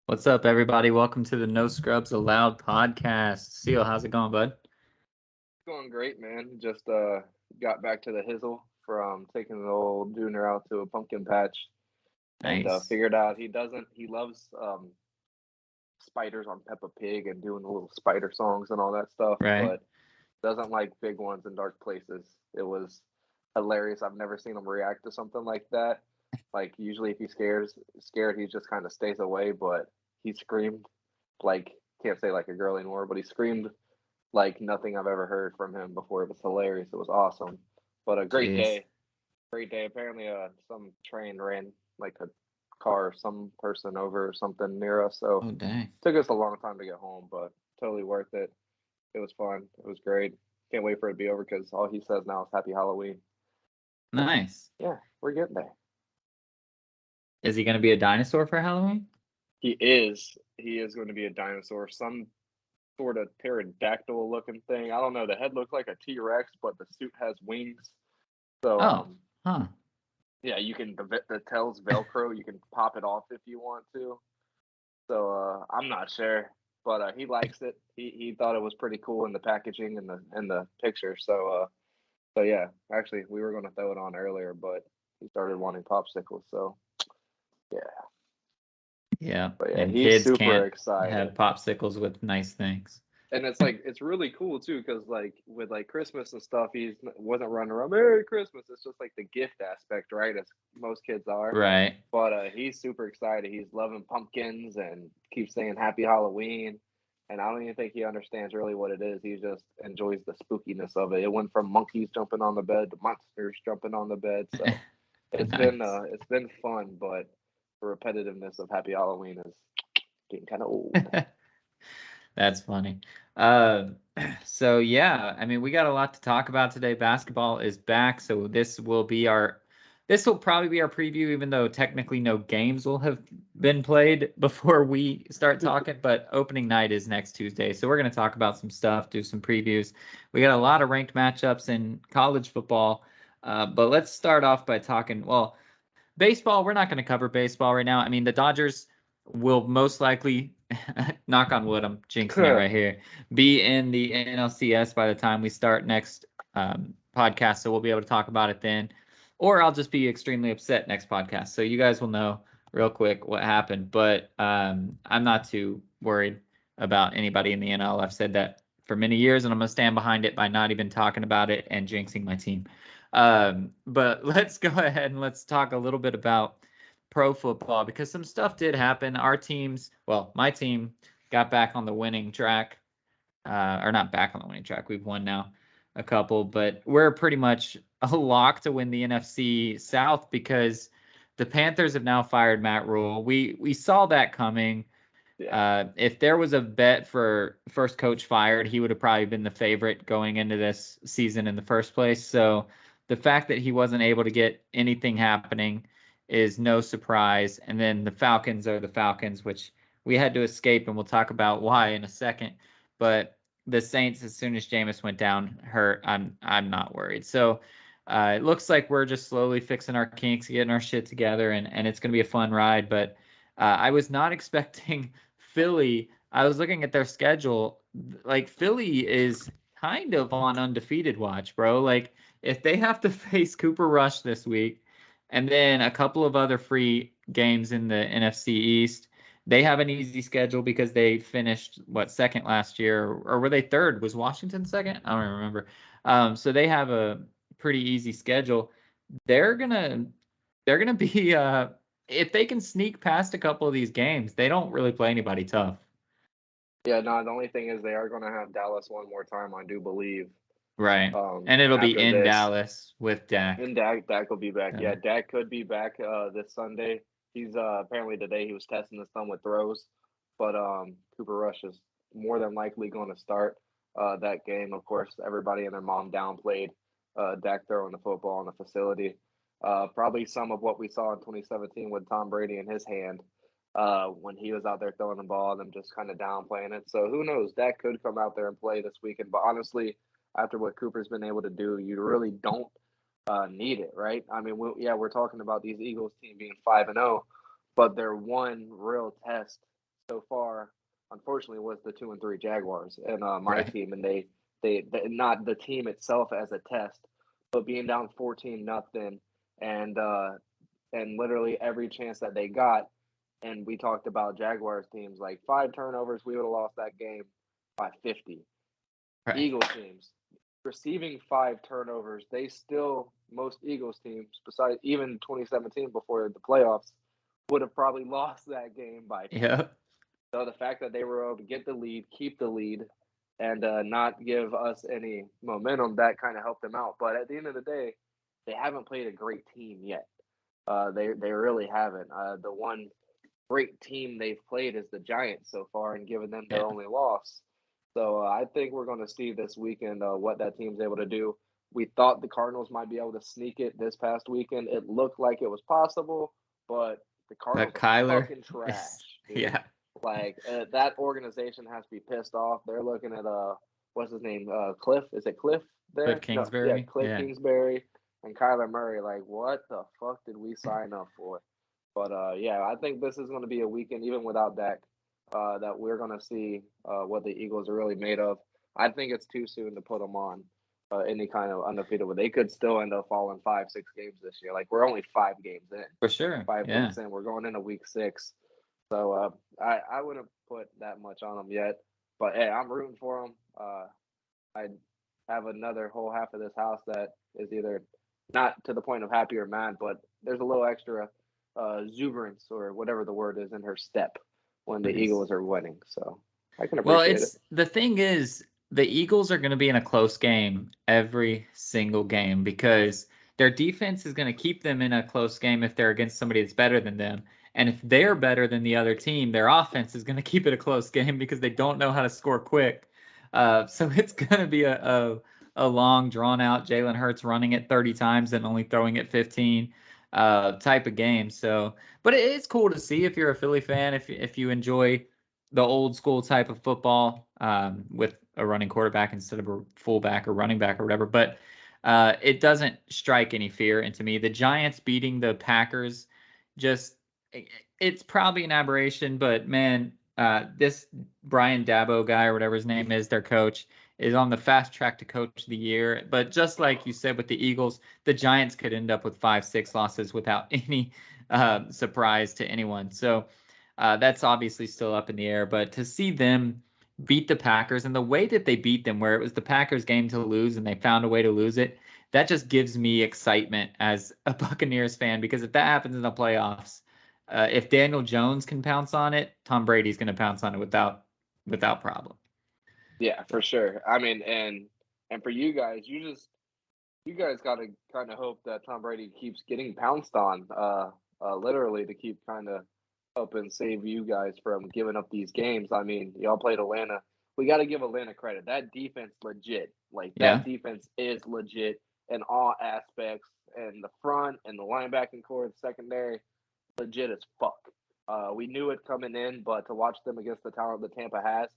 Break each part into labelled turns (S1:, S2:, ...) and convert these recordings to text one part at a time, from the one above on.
S1: What's up, everybody? Welcome to the No Scrubs Allowed podcast. Seal, how's it going, bud?
S2: Going great, man. Just got back to the hizzle from taking the old Junior out to a pumpkin patch and
S1: Nice.
S2: figured out he loves spiders on Peppa Pig and doing the little spider songs and all that stuff,
S1: Right?
S2: but doesn't like big ones in dark places. It was hilarious. I've never seen him react to something like that. Like usually if he's scared he just kind of stays away, but he screamed like can't say like a girl anymore, but he screamed like nothing I've ever heard from him before. It was hilarious. It was awesome. But a great
S1: Jeez.
S2: day. Great day. Apparently some train ran like a car, some person over or something near us. So
S1: Oh, dang.
S2: took us a long time to get home, but totally worth it. It was fun. It was great. Can't wait for it to be over because all he says now is Happy Halloween. So
S1: Nice.
S2: yeah, we're getting there.
S1: Is he going to be a dinosaur for Halloween?
S2: He is. He is going to be a dinosaur. Some sort of pterodactyl looking thing. I don't know. The head looks like a T Rex, but the suit has wings. So
S1: Oh, huh.
S2: yeah, you can the tail's Velcro. You can pop it off if you want to. So I'm not sure, but he likes it. He thought it was pretty cool in the packaging and the picture. So yeah, actually we were gonna throw it on earlier, but he started wanting popsicles. So yeah,
S1: Yeah.
S2: but yeah,
S1: And
S2: he's
S1: kids
S2: super
S1: can't have
S2: excited.
S1: popsicles with nice things.
S2: And it's really cool too because like with like Christmas and stuff, wasn't running around Merry Christmas. It's just like the gift aspect, right? As most kids are.
S1: Right.
S2: But he's super excited. He's loving pumpkins and keeps saying Happy Halloween. And I don't even think he understands really what it is. He just enjoys the spookiness of it. It went from monkeys jumping on the bed to monsters jumping on the bed. So
S1: Nice.
S2: it's been fun, but the repetitiveness of Happy Halloween is getting kind of old.
S1: That's funny. Uh, so yeah, I mean, we got a lot to talk about today. Basketball is back, so this will probably be our preview, even though technically no games will have been played before we start talking. But opening night is next Tuesday, so we're going to talk about some stuff, do some previews. We got a lot of ranked matchups in college football, but let's start off by talking. Well, baseball, we're not going to cover baseball right now. I mean, the Dodgers will most likely, knock on wood, I'm jinxing it right here, be in the NLCS by the time we start next podcast. So we'll be able to talk about it then. Or I'll just be extremely upset next podcast. So you guys will know real quick what happened. But I'm not too worried about anybody in the NL. I've said that for many years, and I'm going to stand behind it by not even talking about it and jinxing my team. But let's go ahead and let's talk a little bit about pro football because some stuff did happen. My team got back on the winning track, or not back on the winning track. We've won now a couple, but we're pretty much a lock to win the NFC South because the Panthers have now fired Matt Rule. We saw that coming.
S2: Yeah.
S1: If there was a bet for first coach fired, he would have probably been the favorite going into this season in the first place. So the fact that he wasn't able to get anything happening is no surprise. And then the Falcons are the Falcons, which we had to escape, and we'll talk about why in a second. But the Saints, as soon as Jameis went down hurt, I'm not worried. So it looks like we're just slowly fixing our kinks, getting our shit together, and it's going to be a fun ride. But I was not expecting Philly. I was looking at their schedule. Like Philly is kind of on undefeated watch, bro. Like if they have to face Cooper Rush this week and then a couple of other free games in the NFC East, they have an easy schedule because they finished second last year, or were they third? Was Washington second? I don't remember. So they have a pretty easy schedule. They're gonna they're gonna be if they can sneak past a couple of these games, they don't really play anybody tough.
S2: Yeah, no, the only thing is they are gonna have Dallas one more time, I do believe.
S1: Right. And it'll be
S2: After
S1: in
S2: this.
S1: Dallas with Dak.
S2: And Dak will be back.
S1: So,
S2: Yeah, Dak could be back this Sunday. He's apparently today he was testing his thumb with throws, but Cooper Rush is more than likely going to start that game. Of course, everybody and their mom downplayed Dak throwing the football in the facility. Probably some of what we saw in 2017 with Tom Brady in his hand when he was out there throwing the ball, them just kind of downplaying it. So who knows? Dak could come out there and play this weekend. But honestly, after what Cooper's been able to do, you really don't need it, right? I mean, we're talking about these Eagles team being 5-0, but their one real test so far, unfortunately, was the 2-3 Jaguars and my
S1: Right.
S2: team, and they not the team itself as a test, but being down 14-0, and literally every chance that they got, and we talked about Jaguars teams like 5 turnovers, we would have lost that game by 50.
S1: Right.
S2: Eagles teams receiving 5 turnovers, they still most Eagles teams, besides even 2017 before the playoffs, would have probably lost that game by 50.
S1: Yeah.
S2: So the fact that they were able to get the lead, keep the lead, and not give us any momentum, that kind of helped them out. But at the end of the day, they haven't played a great team yet. They really haven't. The one great team they've played is the Giants so far, and given them their
S1: Yeah.
S2: only loss. So I think we're going to see this weekend what that team's able to do. We thought the Cardinals might be able to sneak it this past weekend. It looked like it was possible, but the
S1: But
S2: Cardinals are
S1: Kyler
S2: fucking trash,
S1: is,
S2: dude.
S1: yeah.
S2: Like that organization has to be pissed off. They're looking at what's his name? Cliff? Is it Cliff
S1: Cliff
S2: there? No, yeah,
S1: Kingsbury.
S2: Cliff
S1: Yeah.
S2: Kingsbury and Kyler Murray. Like, what the fuck did we sign up for? But yeah, I think this is going to be a weekend, even without Dak, that we're going to see what the Eagles are really made of. I think it's too soon to put them on any kind of undefeated. But they could still end up falling 5, 6 games this year. Like we're only 5 games in,
S1: For sure.
S2: 5 weeks
S1: Yeah.
S2: in. We're going into week 6, so I wouldn't put that much on them yet. But hey, I'm rooting for them. I have another whole half of this house that is either not to the point of happy or mad, but there's a little extra exuberance or whatever the word is in her step when the
S1: Nice.
S2: Eagles are winning. So I can
S1: Well,
S2: appreciate it.
S1: it's the thing is the Eagles are going to be in a close game every single game because their defense is going to keep them in a close game if they're against somebody that's better than them. And if they're better than the other team, their offense is going to keep it a close game because they don't know how to score quick. So it's going to be a long, drawn out Jalen Hurts running it 30 times and only throwing it 15 type of game. So, but it's cool to see if you're a Philly fan, if you enjoy the old school type of football with a running quarterback instead of a fullback or running back or whatever. But it doesn't strike any fear into me. The Giants beating the Packers, just it's probably an aberration, but man, this Brian Dabo guy or whatever his name is, their coach, is on the fast track to coach of the year. But just like you said with the Eagles, the Giants could end up with 5, 6 losses without any surprise to anyone. So that's obviously still up in the air, but to see them beat the Packers and the way that they beat them, where it was the Packers' game to lose and they found a way to lose it, that just gives me excitement as a Buccaneers fan because if that happens in the playoffs, if Daniel Jones can pounce on it, Tom Brady's going to pounce on it without problem.
S2: Yeah, for sure. I mean, and for you guys, you guys got to kind of hope that Tom Brady keeps getting pounced on, literally to keep kind of helping save you guys from giving up these games. I mean, y'all played Atlanta. We got to give Atlanta credit. That defense legit. Like
S1: Yeah.
S2: that defense is legit in all aspects, and the front and the linebacking core, the secondary, legit as fuck. We knew it coming in, but to watch them against the talent that Tampa has,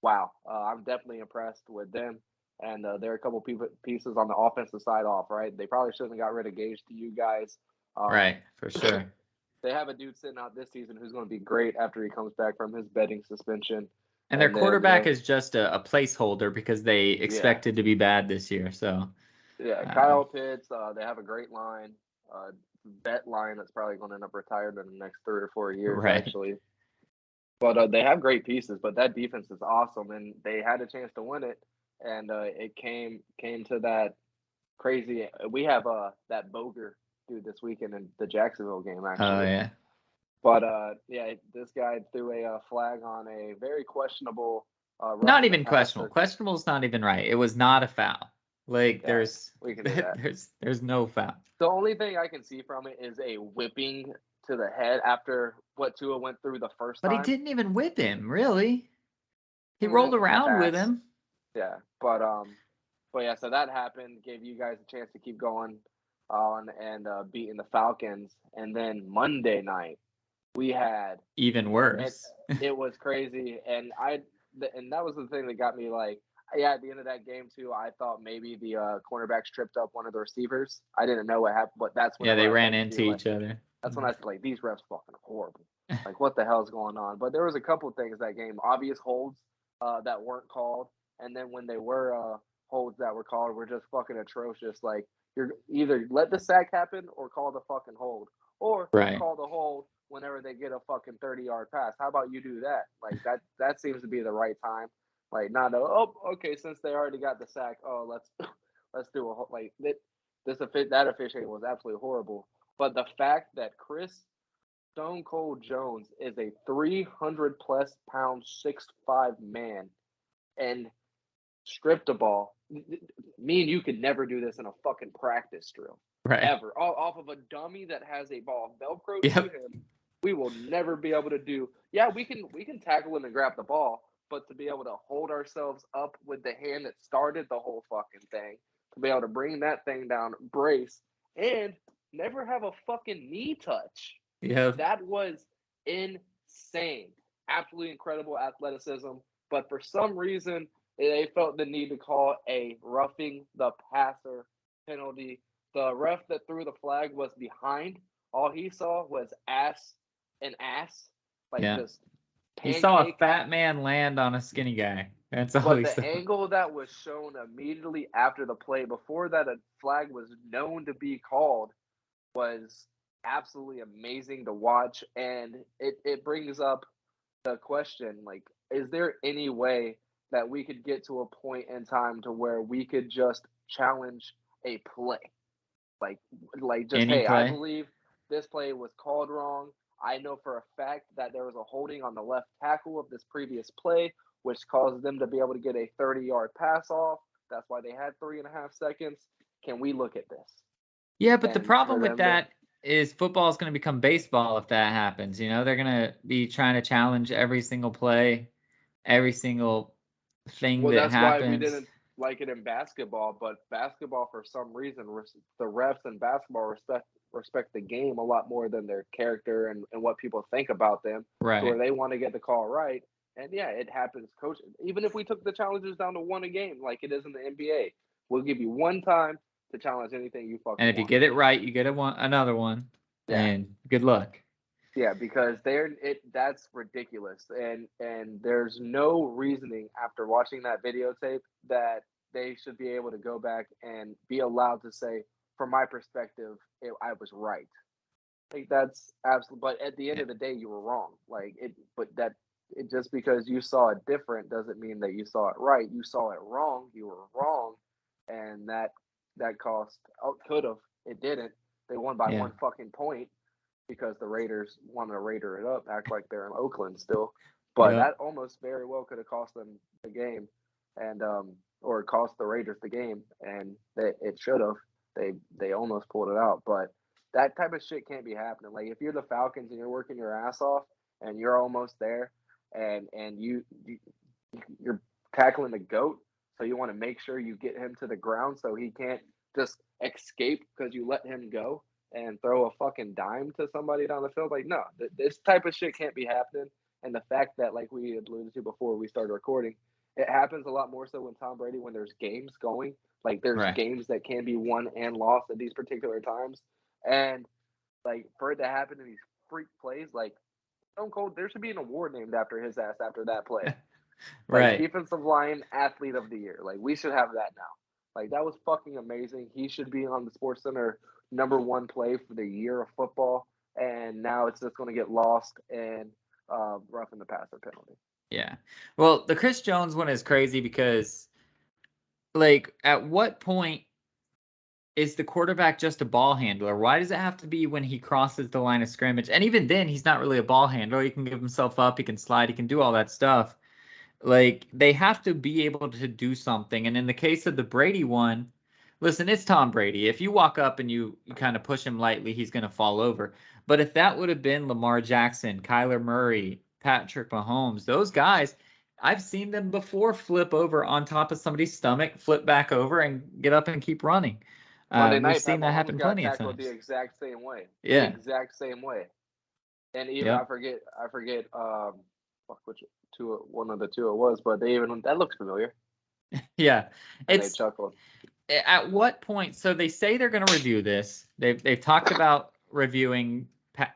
S2: wow, I'm definitely impressed with them. And there are a couple pieces on the offensive side off, right? They probably shouldn't have got rid of Gage to you guys.
S1: Right, for sure.
S2: They have a dude sitting out this season who's going to be great after he comes back from his betting suspension.
S1: And their
S2: And then
S1: quarterback is just a placeholder because they
S2: yeah,
S1: expected to be bad this year. So,
S2: yeah,
S1: uh,
S2: Kyle Pitts. They have a great line, vet line that's probably going to end up retired in the next 3 or 4 years,
S1: right.
S2: actually. But they have great pieces. But that defense is awesome, and they had a chance to win it, and it came to that crazy. We have that Boger dude this weekend in the Jacksonville game,
S1: Oh,
S2: actually.
S1: yeah.
S2: But yeah, this guy threw a flag on a very questionable
S1: Not
S2: roughing the
S1: even questionable.
S2: passer.
S1: Questionable is not even right. It was not a foul. Like
S2: Yeah, we can do that.
S1: there's no foul.
S2: The only thing I can see from it is a whipping to the head after what Tua went through the first
S1: But he
S2: time.
S1: didn't even whip him, really. He rolled
S2: It's a
S1: around with
S2: pass.
S1: him.
S2: Yeah, but yeah, so that happened, gave you guys a chance to keep going on and beating the Falcons, and then Monday night we had
S1: Even
S2: it.
S1: worse.
S2: It was crazy, and that was the thing that got me like. Yeah, at the end of that game too, I thought maybe the cornerbacks tripped up one of the receivers. I didn't know what happened, but that's
S1: Yeah,
S2: whenever
S1: they
S2: I
S1: ran
S2: started to
S1: into
S2: be like,
S1: each other.
S2: that's when I was like, these refs fucking horrible. Like, what the hell's going on? But there was a couple things that game, obvious holds that weren't called, and then when they were holds that were called, were just fucking atrocious. Like, you're either let the sack happen or call the fucking hold, or
S1: Right.
S2: call the hold whenever they get a fucking 30-yard pass. How about you do that? Like, that seems to be the right time. Like, not okay, since they already got the sack, let's do a like that officiating was absolutely horrible. But the fact that Chris Stone Cold Jones is a 300 plus pound 6'5" man and stripped the ball. Me and you could never do this in a fucking practice drill.
S1: Right.
S2: Ever. Off of a dummy that has a ball Velcro to
S1: Yep.
S2: him, we will never be able to do. Yeah, we can tackle him and grab the ball, but to be able to hold ourselves up with the hand that started the whole fucking thing, to be able to bring that thing down, brace, and never have a fucking knee touch.
S1: Yep.
S2: That was insane. Absolutely incredible athleticism. But for some reason, they felt the need to call a roughing the passer penalty. The ref that threw the flag was behind. All he saw was ass and ass, like
S1: Yeah.
S2: just
S1: He saw a
S2: pancake.
S1: fat man land on a skinny guy. That's all
S2: But
S1: he
S2: the
S1: saw.
S2: angle that was shown immediately after the play, before that a flag was known to be called, was absolutely amazing to watch. And it brings up the question, like, is there any way that we could get to a point in time to where we could just challenge a play? Like just,
S1: Any
S2: hey, I
S1: play?
S2: believe this play was called wrong. I know for a fact that there was a holding on the left tackle of this previous play, which caused them to be able to get a 30-yard pass off. That's why they had 3.5 seconds. Can we look at this?
S1: Yeah, but the
S2: And for
S1: problem with
S2: them to,
S1: that is football is going to become baseball if that happens. You know, they're going to be trying to challenge every single play, every single thing
S2: well,
S1: that
S2: that's why we
S1: happens.
S2: didn't like it in basketball. But basketball, for some reason, the refs in basketball respect the game a lot more than their character and what people think about them, to where
S1: Right.
S2: they want to get the call right. And yeah, it happens. Coach, even if we took the challenges down to one a game, like it is in the NBA, we'll give you one time to challenge anything you
S1: And
S2: fucking
S1: if you
S2: want.
S1: get it right, you get another one.
S2: Yeah,
S1: And good luck.
S2: yeah, because that's ridiculous, and there's no reasoning after watching that videotape that they should be able to go back and be allowed to say, from my perspective, I was right. Like, that's absolute. But at the end
S1: Yeah.
S2: of the day, you were wrong. Like it, but that it just because you saw it different doesn't mean that you saw it right. You saw it wrong. You were wrong, and that cost. Oh, could have. It didn't. They won by
S1: Yeah.
S2: one fucking point because the Raiders wanted to Raider it up, act like they're in Oakland still. But
S1: Yep.
S2: that almost very well could have cost them the game, and or cost the Raiders the game, and it should have. They almost pulled it out, but that type of shit can't be happening. Like, if you're the Falcons and you're working your ass off and you're almost there, and you're tackling the goat, so you want to make sure you get him to the ground so he can't just escape because you let him go and throw a fucking dime to somebody down the field. Like, no, this type of shit can't be happening. And the fact that, like we alluded to before we started recording, it happens a lot more so when Tom Brady, when there's games going, like there's
S1: Right.
S2: games that can be won and lost at these particular times. And like, for it to happen in these freak plays, like Stone Cold, there should be an award named after his ass after that play. Like,
S1: Right.
S2: defensive line athlete of the year. Like, we should have that now. Like, that was fucking amazing. He should be on the Sports Center #1 play for the year of football. And now it's just going to get lost in roughing the passer penalty.
S1: Yeah. Well, the Chris Jones one is crazy because, like, at what point is the quarterback just a ball handler? Why does it have to be when he crosses the line of scrimmage? And even then, he's not really a ball handler. He can give himself up, he can slide, he can do all that stuff. Like, they have to be able to do something. And in the case of the Brady one, listen, it's Tom Brady. If you walk up and you kind of push him lightly, he's going to fall over. But if that would have been Lamar Jackson, Kyler Murray, Patrick Mahomes, those guys, I've seen them before flip over on top of somebody's stomach, flip back over, and get up and keep running.
S2: Monday
S1: We've
S2: night, Pat
S1: seen that
S2: Mahomes
S1: happen
S2: got
S1: plenty of
S2: tackled the
S1: times.
S2: exact same way. The
S1: Yeah.
S2: exact same way. And even
S1: Yep.
S2: I forget fuck which one of the two it was, but they even, that looks familiar.
S1: Yeah.
S2: And they
S1: It's
S2: chuckled.
S1: at what point? So they say they're going to review this. They've talked about reviewing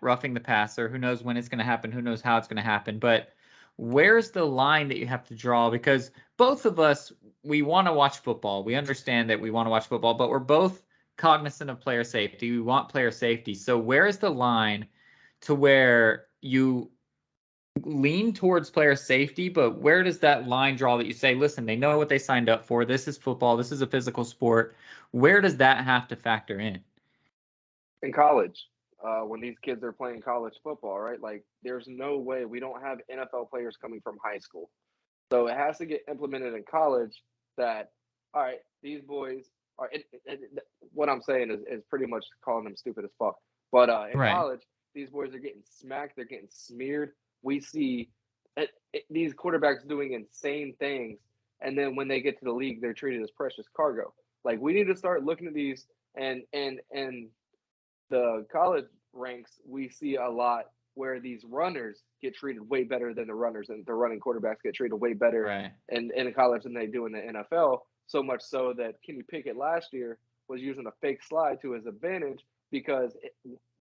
S1: roughing the passer. Who knows when it's going to happen? Who knows how it's going to happen? But where's the line that you have to draw? Because both of us, we want to watch football. We understand that we want to watch football, but we're both cognizant of player safety. We want player safety. So where is the line to where you lean towards player safety, but where does that line draw that you say, listen, they know what they signed up for. This is football. This is a physical sport. Where does that have to factor in?
S2: In college, when these kids are playing college football, right? Like, there's no way we don't have NFL players coming from high school. So it has to get implemented in college that, all right, these boys are, what I'm saying is pretty much calling them stupid as fuck. But in
S1: Right.
S2: college, these boys are getting smacked, they're getting smeared. We see these quarterbacks doing insane things. And then when they get to the league, they're treated as precious cargo. Like, we need to start looking at these and the college ranks, we see a lot where these runners get treated way better than the runners, and the running quarterbacks get treated way better
S1: Right.
S2: in college than they do in the NFL. So much so that Kenny Pickett last year was using a fake slide to his advantage because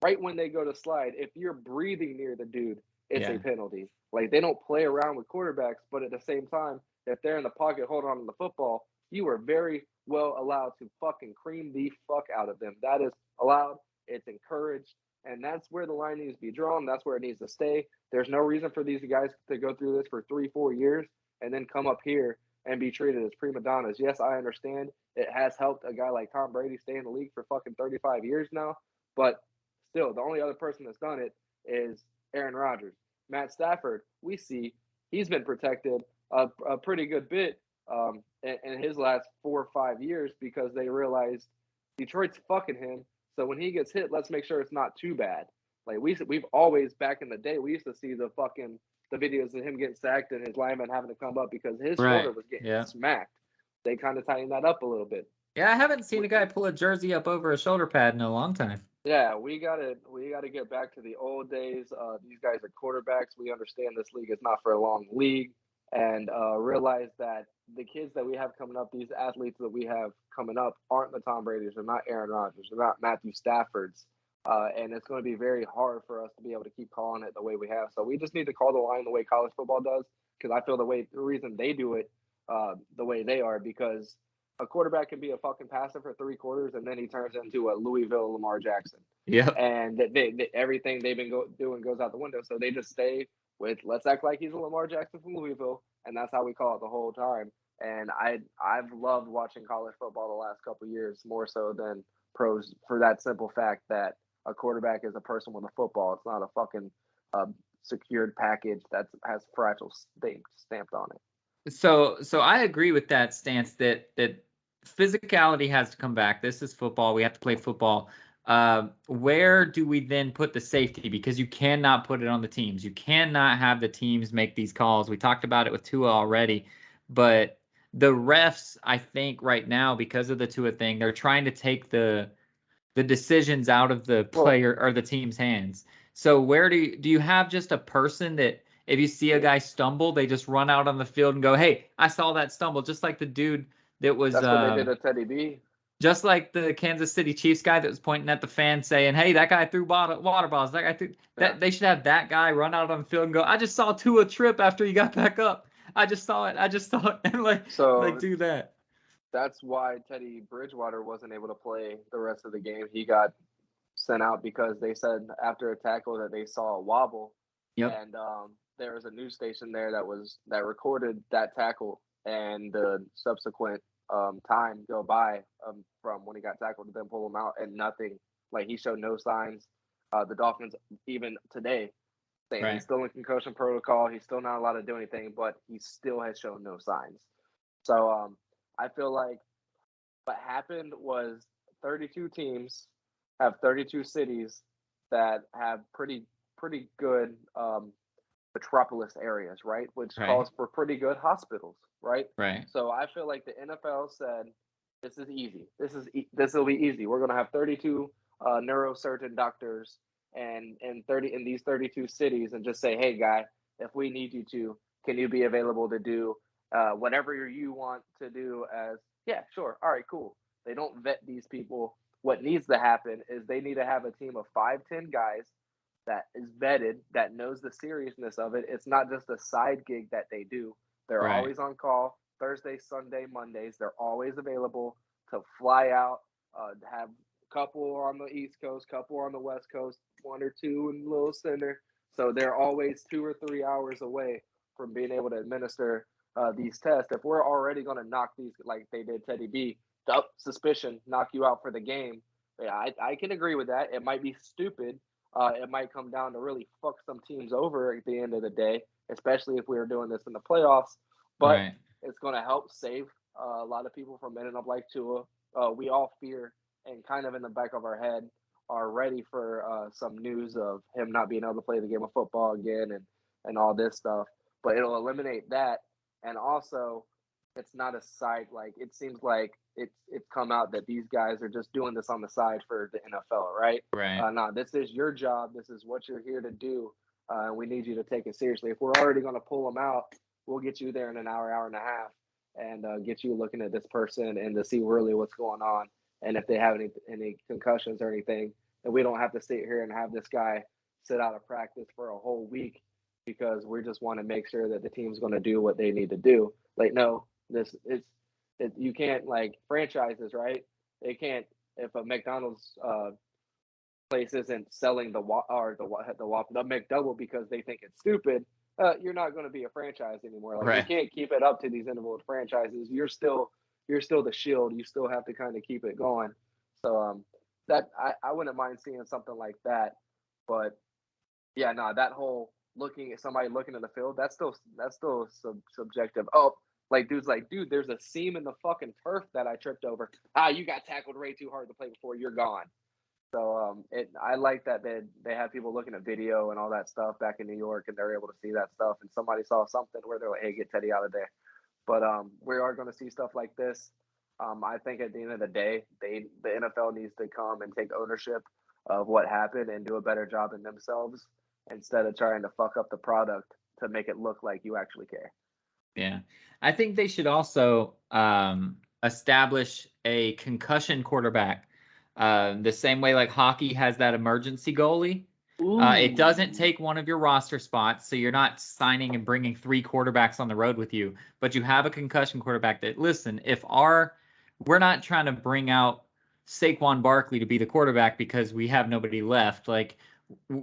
S2: right when they go to slide, if you're breathing near the dude, it's a penalty. Like, they don't play around with quarterbacks, but at the same time, if they're in the pocket holding on to the football, you are very well allowed to fucking cream the fuck out of them. That is allowed. It's encouraged, and that's where the line needs to be drawn. That's where it needs to stay. There's no reason for these guys to go through this for 3-4 years and then come up here and be treated as prima donnas. Yes, I understand it has helped a guy like Tom Brady stay in the league for fucking 35 years now, but still, the only other person that's done it is Aaron Rodgers. Matt Stafford, we see he's been protected a pretty good bit in his last 4 or 5 years because they realized Detroit's fucking him. So when he gets hit, let's make sure it's not too bad. Like, we've always, back in the day, we used to see the videos of him getting sacked and his lineman having to come up because his shoulder
S1: Right.
S2: was getting
S1: Yeah.
S2: smacked. They kind of tightened that up a little bit.
S1: Yeah, I haven't seen a guy pull a jersey up over a shoulder pad in a long time.
S2: Yeah, we gotta get back to the old days. These guys are quarterbacks. We understand this league is not for a long league, and realize that the kids that we have coming up, these athletes that we have coming up, aren't the Tom Brady's. They're not Aaron Rodgers. They're not Matthew Staffords. And it's going to be very hard for us to be able to keep calling it the way we have. So we just need to call the line the way college football does, because I feel the reason they do it the way they are because a quarterback can be a fucking passer for 3 quarters and then he turns into a Louisville Lamar Jackson.
S1: Yep.
S2: And everything they've been doing goes out the window. So they just stay with, let's act like he's a Lamar Jackson from Louisville, and that's how we call it the whole time. And I've loved watching college football the last couple of years more so than pros for that simple fact that a quarterback is a person with a football. It's not a fucking secured package that has fragile stamped on it.
S1: So I agree with that stance that physicality has to come back. This is football. We have to play football. Where do we then put the safety? Because you cannot put it on the teams. You cannot have the teams make these calls. We talked about it with Tua already, but the refs, I think right now, because of the Tua thing, they're trying to take the decisions out of the player or the team's hands. So where do you have just a person that if you see a guy stumble, they just run out on the field and go, "Hey, I saw that stumble," just like the dude that was
S2: That's what they did to Teddy B.
S1: just like the Kansas City Chiefs guy that was pointing at the fan saying, "Hey, that guy threw water balls. That guy threw that."
S2: Yeah.
S1: They should have that guy run out on the field and go, "I just saw Tua trip after he got back up. I just saw it. I just saw it," and like
S2: So
S1: do that.
S2: that's why Teddy Bridgewater wasn't able to play the rest of the game. He got sent out because they said after a tackle that they saw a wobble,
S1: Yep.
S2: and there was a news station there that recorded that tackle and the subsequent time go by from when he got tackled to then pull him out, and nothing. Like, he showed no signs. The Dolphins even today saying
S1: Right.
S2: he's still in concussion protocol. He's still not allowed to do anything, but he still has shown no signs. So I feel like what happened was 32 teams have 32 cities that have pretty good metropolis areas, right? Which
S1: Right.
S2: calls for pretty good hospitals, right?
S1: Right.
S2: So I feel like the NFL said, "This is easy. This will be easy. We're going to have 32 neurosurgeon doctors and 30 in these 32 cities, and just say, hey, guy, if we need you to, can you be available to do whatever you want to do?" As, yeah, sure, all right, cool. They don't vet these people. What needs to happen is they need to have a team of 5-10 guys that is vetted, that knows the seriousness of it. It's not just a side gig that they do. They're
S1: Right.
S2: always on call Thursday, Sunday, Mondays. They're always available to fly out, have a couple on the East Coast, couple on the West Coast, one or two in Little Center. So they're always 2 or 3 hours away from being able to administer these tests. If we're already going to knock these like they did Teddy B, suspicion, knock you out for the game. Yeah, I can agree with that. It might be stupid. It might come down to really fuck some teams over at the end of the day, especially if we were doing this in the playoffs. But
S1: Right.
S2: it's going to help save a lot of people from ending up like Tua. We all fear and kind of in the back of our head are ready for some news of him not being able to play the game of football again and all this stuff. But it'll eliminate that. And also, it's not a side, like it seems like it's come out that these guys are just doing this on the side for the NFL, right?
S1: Right.
S2: No, this is your job. This is what you're here to do. We need you to take it seriously. If we're already going to pull them out, we'll get you there in an hour, hour and a half, and get you looking at this person and to see really what's going on and if they have any concussions or anything. And we don't have to sit here and have this guy sit out of practice for a whole week because we just want to make sure that the team's going to do what they need to do. Like, no, you can't, like, franchises, right? They can't, if a McDonald's place isn't selling the McDouble because they think it's stupid, you're not going to be a franchise anymore. Like, you
S1: Right.
S2: can't keep it up to these individual franchises. You're still the shield. You still have to kind of keep it going. So that I wouldn't mind seeing something like that. But yeah, no, that whole looking at somebody looking at the field, that's still subjective. Oh, like dude's like, dude, there's a seam in the fucking turf that I tripped over. You got tackled way too hard to play before. You're gone. So I like that they have people looking at video and all that stuff back in New York, and they're able to see that stuff. And somebody saw something where they're like, hey, get Teddy out of there. But we are going to see stuff like this. I think at the end of the day, the NFL needs to come and take ownership of what happened and do a better job in themselves instead of trying to fuck up the product to make it look like you actually care.
S1: Yeah. I think they should also establish a concussion quarterback. The same way like hockey has that emergency goalie. It doesn't
S2: Ooh.
S1: take one of your roster spots, so you're not signing and bringing 3 quarterbacks on the road with you, but you have a concussion quarterback that, listen, we're not trying to bring out Saquon Barkley to be the quarterback because we have nobody left. Like,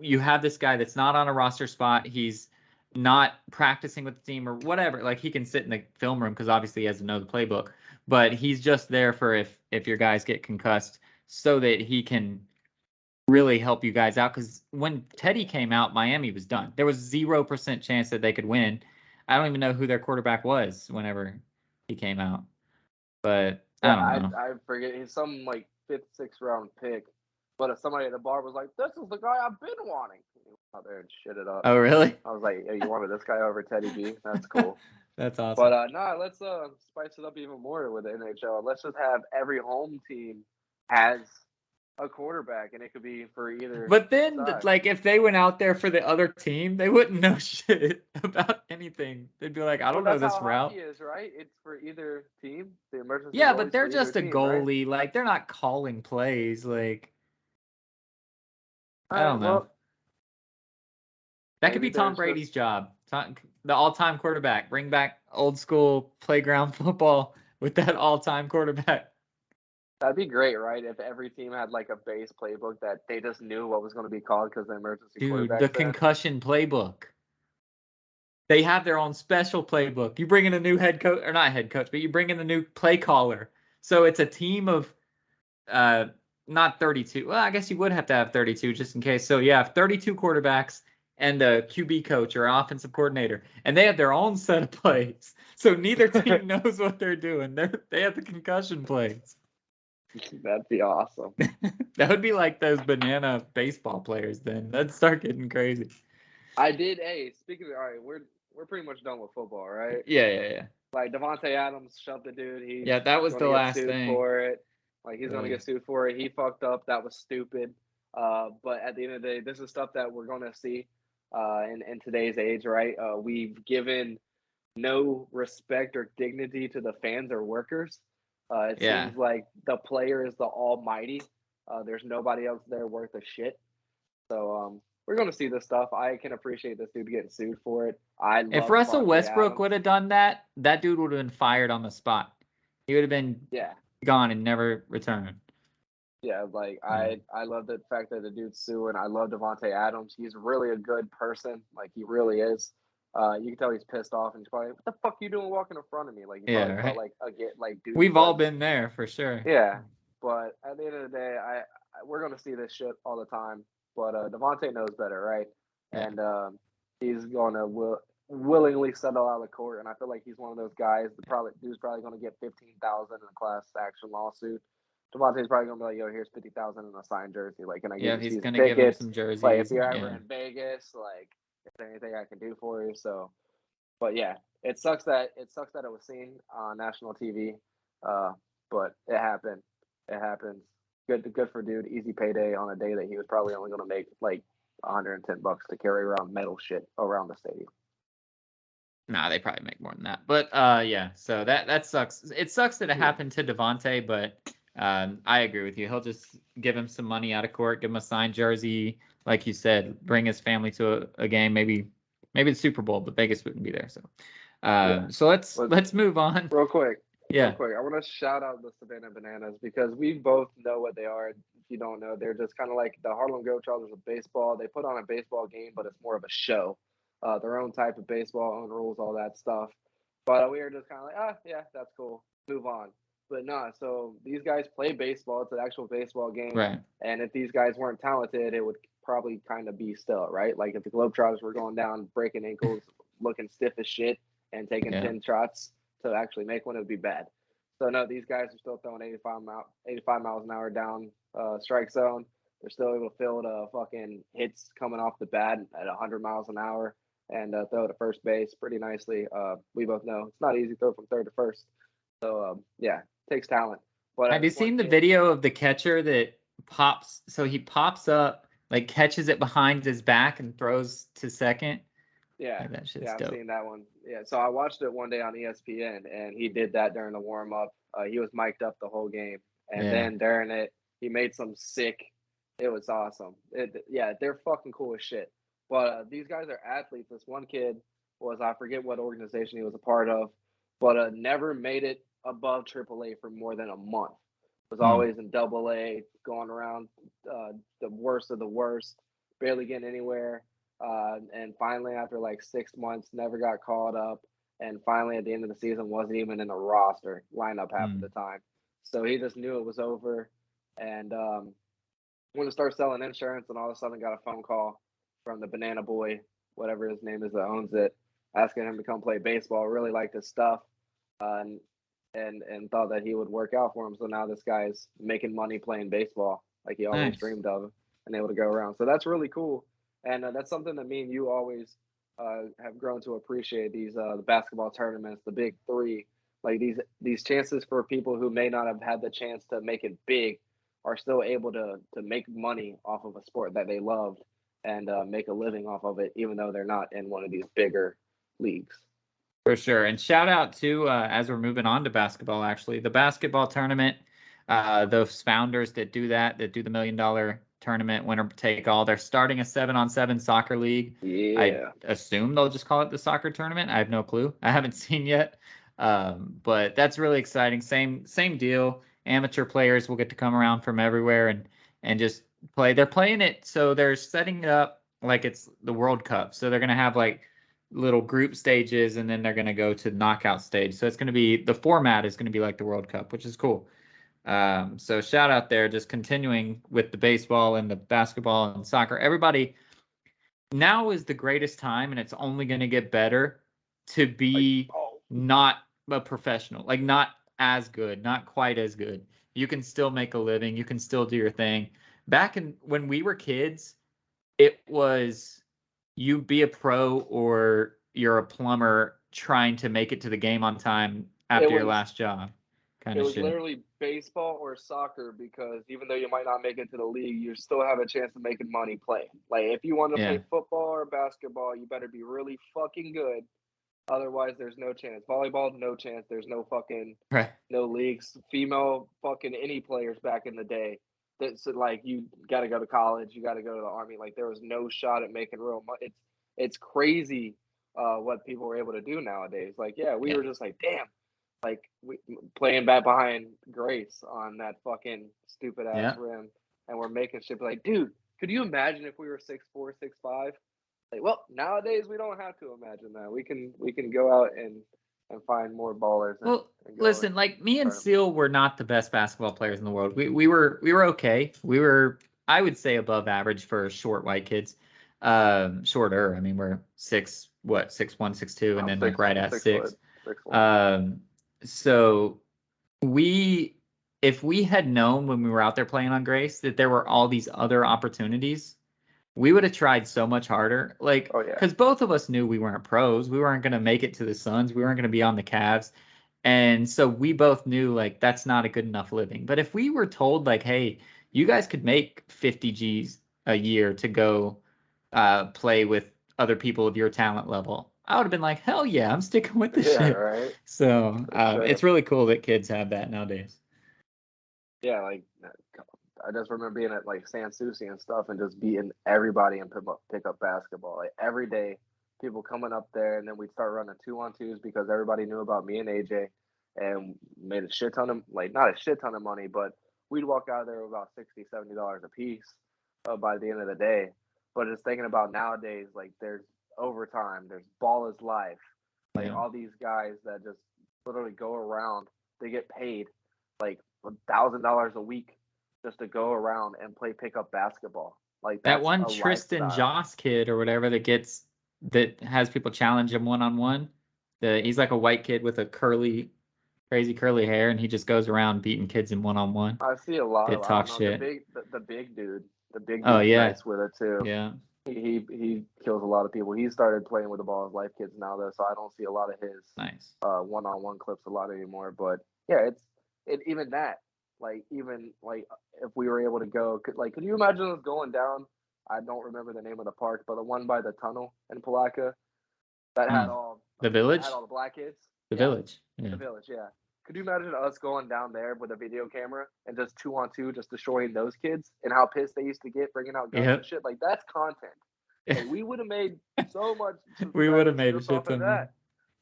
S1: you have this guy that's not on a roster spot. He's not practicing with the team or whatever. Like, he can sit in the film room because obviously he has to know the playbook, but he's just there for if your guys get concussed so that he can really help you guys out. Because when Teddy came out, Miami was done. There was 0% chance that they could win. I don't even know who their quarterback was whenever he came out, but
S2: Yeah,
S1: I don't know.
S2: I forget. He's some like fifth, sixth round pick. But if somebody at the bar was like, "This is the guy I've been wanting," he went out there and shit it up.
S1: Oh, really?
S2: I was like, "Hey, you wanted this guy over Teddy B? That's cool."
S1: That's awesome.
S2: But let's spice it up even more with the NHL. Let's just have every home team has a quarterback, and it could be for either
S1: But then,
S2: side.
S1: like, if they went out there for the other team, they wouldn't know shit about anything. They'd be like, I
S2: Well,
S1: don't know
S2: that's
S1: this
S2: how hockey
S1: route.
S2: is, right? It's for either team. The emergency
S1: Yeah, but
S2: goalie's
S1: they're
S2: for either
S1: just a
S2: team, right?
S1: goalie. Like, they're not calling plays. Like,
S2: All
S1: I
S2: right.
S1: don't know.
S2: Well,
S1: That could
S2: maybe
S1: be Tom
S2: there's
S1: Brady's
S2: just
S1: job. The all-time quarterback. Bring back old school playground football with that all-time quarterback.
S2: that'd be great, right? If every team had like a base playbook that they just knew what was going to be called because the emergency
S1: Dude, the
S2: quarterback's there.
S1: concussion playbook. They have their own special playbook. You bring in a new head coach, or not head coach, but you bring in a new play caller. So it's a team of uh not 32. Well, I guess you would have to have 32 just in case. So yeah, 32 quarterbacks and a QB coach or offensive coordinator, and they have their own set of plays. So neither team knows what they're doing. They have the concussion plays.
S2: That'd be awesome.
S1: That would be like those banana baseball players. Then that'd start getting crazy.
S2: I did. Hey, speaking of, all right, we're pretty much done with football, right?
S1: Yeah, yeah, yeah.
S2: Like Devontae Adams shoved the dude. He's
S1: Yeah, that was
S2: going
S1: the
S2: to get
S1: last
S2: sued
S1: thing.
S2: for it. Like he's going to
S1: Ugh.
S2: get sued for it. He fucked up. That was stupid. But at the end of the day, this is stuff that we're going to see in today's age, right? We've given no respect or dignity to the fans or workers. It
S1: Yeah.
S2: seems like the player is the almighty. There's nobody else there worth a shit. So we're gonna see this stuff. I can appreciate this dude getting sued for it. I
S1: If
S2: love
S1: Russell
S2: Devontae
S1: Westbrook
S2: Adams.
S1: would have done that, that dude would have been fired on the spot. He would have been
S2: Yeah,
S1: gone and never returned.
S2: yeah. Like
S1: Yeah.
S2: I love the fact that the dude's suing. I love Devontae Adams. He's really a good person. Like he really is. You can tell he's pissed off, and he's probably, "What the fuck you doing walking in front of me?" Like he
S1: Yeah,
S2: probably felt
S1: right.
S2: like
S1: We've all
S2: douchebags.
S1: been there for sure.
S2: Yeah, but at the end of the day, we're gonna see this shit all the time. But Devontae knows better, right?
S1: Yeah.
S2: And he's gonna willingly settle out of court. And I feel like he's one of those guys. Dude's probably gonna get 15,000 in a class action lawsuit. Devontae's probably gonna be like, "Yo, here's 50,000 in a signed jersey. Like, can I get
S1: Yeah,
S2: you
S1: he's
S2: season
S1: gonna give him
S2: tickets?
S1: some
S2: Like, if
S1: jerseys.
S2: you're ever
S1: Yeah.
S2: in Vegas, like, is there anything I can do for you?" So, but yeah, it sucks that it was seen on national TV. Uh, but it happened. It happens. Good for dude. Easy payday on a day that he was probably only going to make like $110 to carry around metal shit around the stadium.
S1: Nah, they probably make more than that. But yeah, so that sucks. It sucks that it
S2: Yeah.
S1: happened to Devontae, but I agree with you. He'll just give him some money out of court, give him a signed jersey, like you said, bring his family to a game, maybe the Super Bowl, but Vegas wouldn't be there. So
S2: Yeah.
S1: so
S2: But
S1: let's move on.
S2: real quick, real
S1: Yeah.
S2: quick, I want to shout out the Savannah Bananas because we both know what they are. If you don't know, they're just kind of like the Harlem Globetrotters of baseball. They put on a baseball game, but it's more of a show. Their own type of baseball, own rules, all that stuff. But we were just kind of like, yeah, that's cool. Move on. But nah, so these guys play baseball. It's an actual baseball game.
S1: Right.
S2: And if these guys weren't talented, it would probably kind of be still, right? Like if the Globetrotters were going down, breaking ankles, looking stiff as shit, and taking
S1: Yeah.
S2: 10 shots to actually make one, it would be bad. So no, these guys are still throwing 85 miles an hour down strike zone. They're still able to field fucking hits coming off the bat at 100 miles an hour and throw to first base pretty nicely. We both know it's not easy to throw from third to first. So yeah, takes talent. But
S1: Have you
S2: this one
S1: seen the
S2: kid,
S1: video of the catcher that pops? So he pops up, like catches it behind his back and throws to second.
S2: yeah,
S1: Like that shit's
S2: yeah, I've
S1: dope.
S2: seen that one. Yeah, so I watched it one day on ESPN, and he did that during the warm up. He was mic'd up the whole game, and
S1: Yeah.
S2: then during it, he made some sick. It was awesome. Yeah, they're fucking cool as shit. But these guys are athletes. This one kid was, I forget what organization he was a part of, but never made it above AAA for more than a month. Was
S1: Hmm.
S2: always in AA, going around the worst of the worst, barely getting anywhere. And finally, after like 6 months, never got called up. And finally, at the end of the season, wasn't even in the roster lineup half of
S1: Hmm.
S2: the time. So he just knew it was over. And went to start selling insurance, and all of a sudden got a phone call from the Banana Boy, whatever his name is that owns it, asking him to come play baseball. Really liked his stuff, and and thought that he would work out for him. So now this guy's making money playing baseball like he always
S1: Nice.
S2: dreamed of, and able to go around. So that's really cool, and that's something that me and you always have grown to appreciate. These the basketball tournaments, the big three, like these chances for people who may not have had the chance to make it big are still able to make money off of a sport that they loved and make a living off of it, even though they're not in one of these bigger leagues.
S1: For sure. And shout out to, as we're moving on to basketball, actually, the basketball tournament, those founders that do the $1 million tournament, winner take all. They're starting a 7-on-7 soccer league. I
S2: Yeah.
S1: assume they'll just call it the soccer tournament. I have no clue. I haven't seen yet. But that's really exciting. Same deal. Amateur players will get to come around from everywhere and just play. They're playing it, so they're setting it up like it's the World Cup. So they're gonna have like little group stages, and then they're going to go to knockout stage. So it's going to be, the format is going to be like the World Cup, which is cool. So shout out there, just continuing with the baseball and the basketball and soccer. Everybody, now is the greatest time, and it's only going to get better to
S2: Like,
S1: be
S2: oh,
S1: not a professional, like not as good, not quite as good. You can still make a living. You can still do your thing. Back in when we were kids, it was you be a pro or you're a plumber trying to make it to the game on time
S2: it
S1: after your
S2: was
S1: last job kind
S2: it
S1: of
S2: was
S1: shit.
S2: literally baseball or soccer because even though you might not make it to the league, you still have a chance of making money playing. Like if you want to
S1: Yeah.
S2: play football or basketball, you better be really fucking good. Otherwise, there's no chance. Volleyball, no chance. There's no fucking
S1: Right.
S2: no leagues. Female fucking any players back in the day. that's like you got to go to college, you got to go to the army. Like there was no shot at making real money. It's crazy what people were able to do nowadays. Like yeah, we
S1: Yeah.
S2: were just like damn, like we playing back behind Grace on that fucking stupid ass
S1: Yeah.
S2: rim, and we're making shit like dude. Could you imagine if we were 6'4", 6'5"? Like well, nowadays we don't have to imagine that. We can go out and find more ballers
S1: Well,
S2: and go and
S1: listen, like me and
S2: turn them.
S1: Seal were not the best basketball players in the world. We were okay. We were, I would say, above average for short white kids. Shorter. I mean, we're 6'1", 6'2", and
S2: I'm
S1: then like right
S2: I'm
S1: at
S2: 6 foot,
S1: six.
S2: 6'1".
S1: Um, so we, if we had known when we were out there playing on Grace that there were all these other opportunities, we would have tried so much harder. Like,
S2: Oh yeah,
S1: because both of us knew we weren't pros. We weren't going to make it to the Suns. We weren't going to be on the Cavs. And so we both knew like that's not a good enough living. But if we were told like, hey, you guys could make 50 G's a year to go play with other people of your talent level, I would have been like, hell yeah, I'm sticking with this
S2: yeah,
S1: shit.
S2: right,
S1: So
S2: for sure.
S1: it's really cool that kids have that nowadays.
S2: Yeah, like I just remember being at like San Souci and stuff, and just beating everybody and pick up basketball. Like every day, people coming up there, and then we'd start running 2-on-2s because everybody knew about me and AJ, and made a shit ton of like not a shit ton of money, but we'd walk out of there with about $60-$70 a piece by the end of the day. But just thinking about nowadays, like there's overtime, there's ball is life, like
S1: Yeah.
S2: all these guys that just literally go around, they get paid like $1,000 a week just to go around and play pickup basketball. Like
S1: That
S2: that's
S1: one
S2: a
S1: Tristan
S2: lifestyle.
S1: Joss kid or whatever that has people challenge him one on one. He's like a white kid with a crazy curly hair, and he just goes around beating kids in one on one.
S2: I see a lot
S1: That
S2: of I
S1: talk
S2: don't know
S1: shit.
S2: the big dude. The big
S1: Oh
S2: dude's
S1: yeah,
S2: nice with it too.
S1: yeah,
S2: He kills a lot of people. He started playing with the ball as life kids now though, so I don't see a lot of his
S1: nice.
S2: one on one clips a lot anymore. But yeah, even that like even like if we were able to go could you imagine us going down? I don't remember the name of the park, but the one by the tunnel in Palaca that had
S1: Mm.
S2: all
S1: The
S2: that had
S1: village,
S2: all the black kids.
S1: the
S2: Yeah,
S1: village. Yeah,
S2: the village. Yeah. Could you imagine us going down there with a video camera and just 2-on-2, just destroying those kids and how pissed they used to get bringing out guns and
S1: yep.
S2: shit? Like that's content. Like we would have made so much
S1: We would have
S2: subscribers
S1: made a
S2: just
S1: shit
S2: off of
S1: ton of money.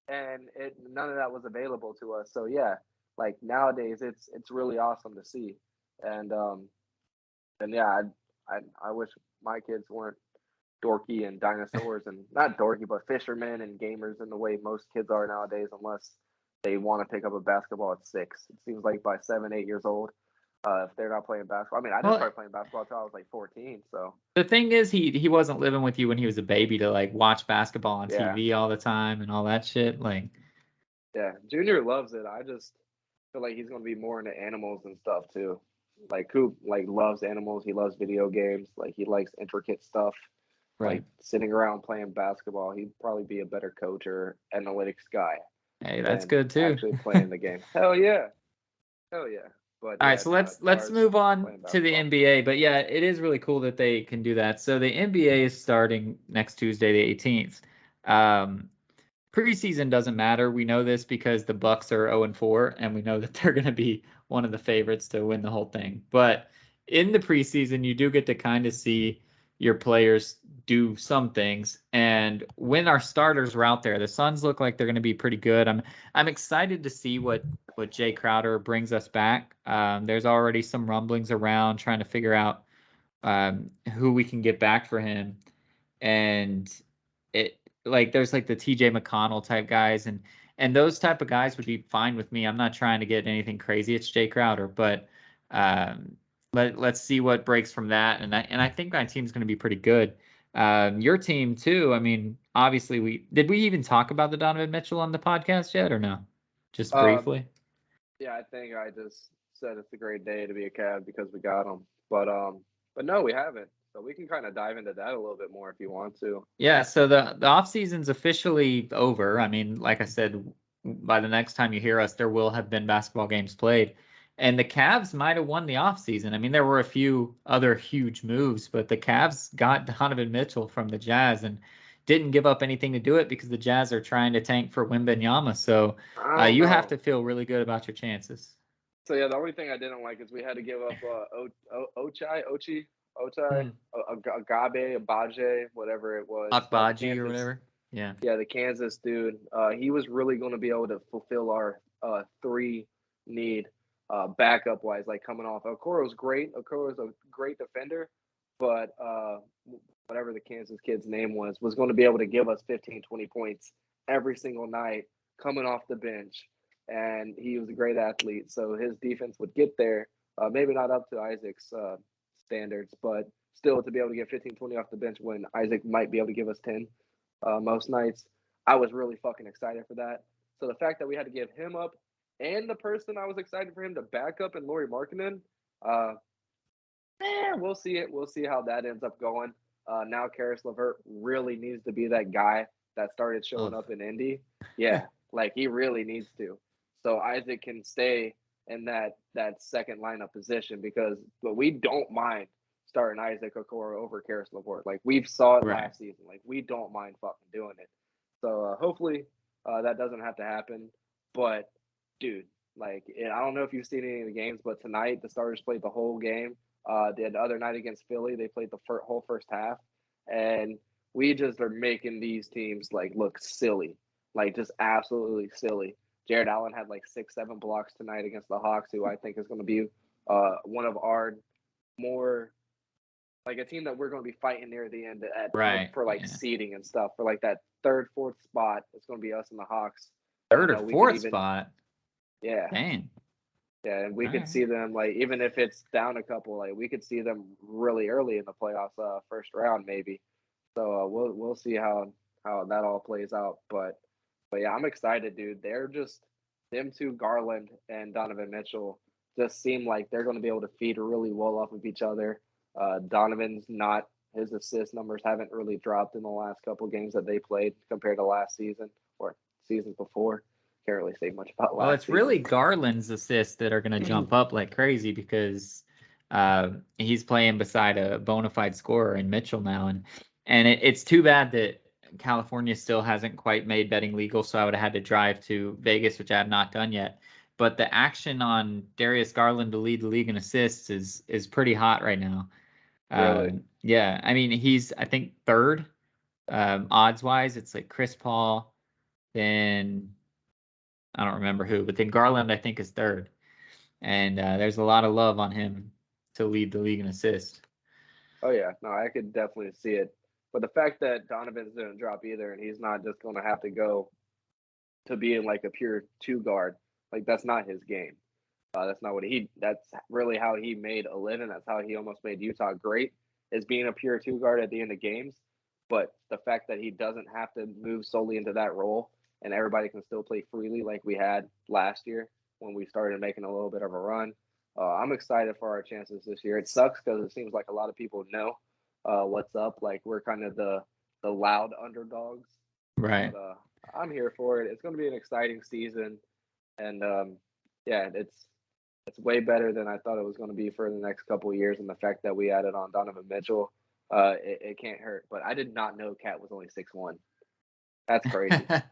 S2: that, and none of that was available to us. So yeah, like nowadays it's really awesome to see, and yeah, I wish my kids weren't dorky and dinosaurs and not dorky, but fishermen and gamers in the way most kids are nowadays, unless they want to pick up a basketball at 6. It seems like by 7, 8 years old, if they're not playing basketball. I mean, I didn't
S1: Well,
S2: start playing basketball until I was like 14. So
S1: the thing is, he wasn't living with you when he was a baby to like watch basketball on
S2: yeah,
S1: TV all the time and all that shit. Like,
S2: yeah. Junior loves it. I just feel like he's gonna be more into animals and stuff too. Like Coop like loves animals. He loves video games. Like he likes intricate stuff.
S1: right.
S2: Like sitting around playing basketball, he'd probably be a better coach or analytics guy
S1: Hey, that's
S2: than
S1: good too.
S2: actually playing the game. Hell yeah, hell yeah. But
S1: All right,
S2: yeah,
S1: so
S2: no,
S1: let's
S2: as
S1: let's
S2: far as
S1: move on
S2: playing
S1: to the
S2: basketball,
S1: NBA. But yeah, it is really cool that they can do that. So the NBA is starting next Tuesday, the 18th. Um, Preseason doesn't matter. We know this because the Bucks are 0-4, and we know that they're going to be one of the favorites to win the whole thing. But in the preseason, you do get to kind of see your players do some things. And when our starters were out there, the Suns look like they're going to be pretty good. I'm excited to see what Jay Crowder brings us back. There's already some rumblings around trying to figure out who we can get back for him, and it like there's like the TJ McConnell type guys, and those type of guys would be fine with me. I'm not trying to get anything crazy. It's Jay Crowder, but um, let's see what breaks from that, and I think my team's going to be pretty good. Your team too. I mean, obviously we even talk about the Donovan Mitchell on the podcast yet or no? Just
S2: um,
S1: briefly.
S2: yeah, I think I just said it's a great day to be a Cavs because we got them. But no, we haven't. So we can kind of dive into that a little bit more if you want to.
S1: Yeah, so the off season's officially over. I mean, like I said, by the next time you hear us, there will have been basketball games played. And the Cavs might have won the off season. I mean, there were a few other huge moves, but the Cavs got Donovan Mitchell from the Jazz and didn't give up anything to do it because the Jazz are trying to tank for Wembanyama. So
S2: I don't
S1: you have
S2: know.
S1: to feel really good about your chances.
S2: So yeah, the only thing I didn't like is we had to give up Ochi,
S1: Hmm.
S2: Agabe, Abaje, whatever it was. The
S1: Akbaji or
S2: Kansas,
S1: whatever. Yeah.
S2: yeah, the Kansas dude. He was really going to be able to fulfill our three need backup wise, like coming off. Okoro's great. Okoro's a great defender, but whatever the Kansas kid's name was going to be able to give us 15, 20 points every single night coming off the bench. And he was a great athlete. So his defense would get there, maybe not up to Isaac's standards, but still to be able to get 15, 20 off the bench when Isaac might be able to give us 10 most nights. I was really fucking excited for that. So the fact that we had to give him up and the person I was excited for him to back up in Lauri Markkinen, we'll see it. We'll see how that ends up going. Now Karis LeVert really needs to be that guy that started showing
S1: Ugh.
S2: up in Indy. Yeah, like he really needs to. So Isaac can stay in that second lineup position but we don't mind starting Isaac Okoro over Karis LeVert. Like we've saw it
S1: Right.
S2: last season. Like we don't mind fucking doing it. So hopefully that doesn't have to happen. But dude, like I don't know if you've seen any of the games, but tonight the starters played the whole game. The other night against Philly, they played the whole first half, and we just are making these teams like look silly, like just absolutely silly. Jared Allen had like 6, 7 blocks tonight against the Hawks, who I think is going to be one of our more like a team that we're going to be fighting near the end
S1: Right.
S2: for like
S1: Yeah.
S2: seeding and stuff for like that third, fourth spot. It's going to be us and the Hawks.
S1: Third or
S2: We could
S1: fourth
S2: even
S1: spot.
S2: yeah.
S1: Dang.
S2: Yeah, and we
S1: All
S2: could
S1: right.
S2: see them like even if it's down a couple, like we could see them really early in the playoffs, first round maybe. So we'll see how that all plays out. But yeah, I'm excited, dude. They're just them two, Garland and Donovan Mitchell, just seem like they're going to be able to feed really well off of each other. Donovan's not his assist numbers haven't really dropped in the last couple games that they played compared to last season or seasons before. Can't really say much about
S1: Well,
S2: last
S1: it's really
S2: season.
S1: Garland's assists that are going to jump up like crazy because he's playing beside a bona fide scorer in Mitchell now, and it's too bad that California still hasn't quite made betting legal. So I would have had to drive to Vegas, which I have not done yet. But the action on Darius Garland to lead the league in assists is pretty hot right now.
S2: Really.
S1: Yeah, I mean he's I think third odds wise. It's like Chris Paul, then I don't remember who, but then Garland I think is third, and there's a lot of love on him to lead the league in assists.
S2: Oh yeah, no, I could definitely see it. But the fact that Donovan's didn't drop either, and he's not just going to have to go to being like a pure two guard, like that's not his game. That's not what he. That's really how he made a living. That's how he almost made Utah great, is being a pure two guard at the end of games. But the fact that he doesn't have to move solely into that role, and everybody can still play freely like we had last year when we started making a little bit of a run. I'm excited for our chances this year. It sucks because it seems like a lot of people know what's up. Like we're kind of the loud underdogs,
S1: Right.
S2: but I'm here for it. It's going to be an exciting season, and yeah, it's way better than I thought it was going to be for the next couple of years. And the fact that we added on Donovan Mitchell, it can't hurt. But I did not know Cat was only 6'1". That's crazy. That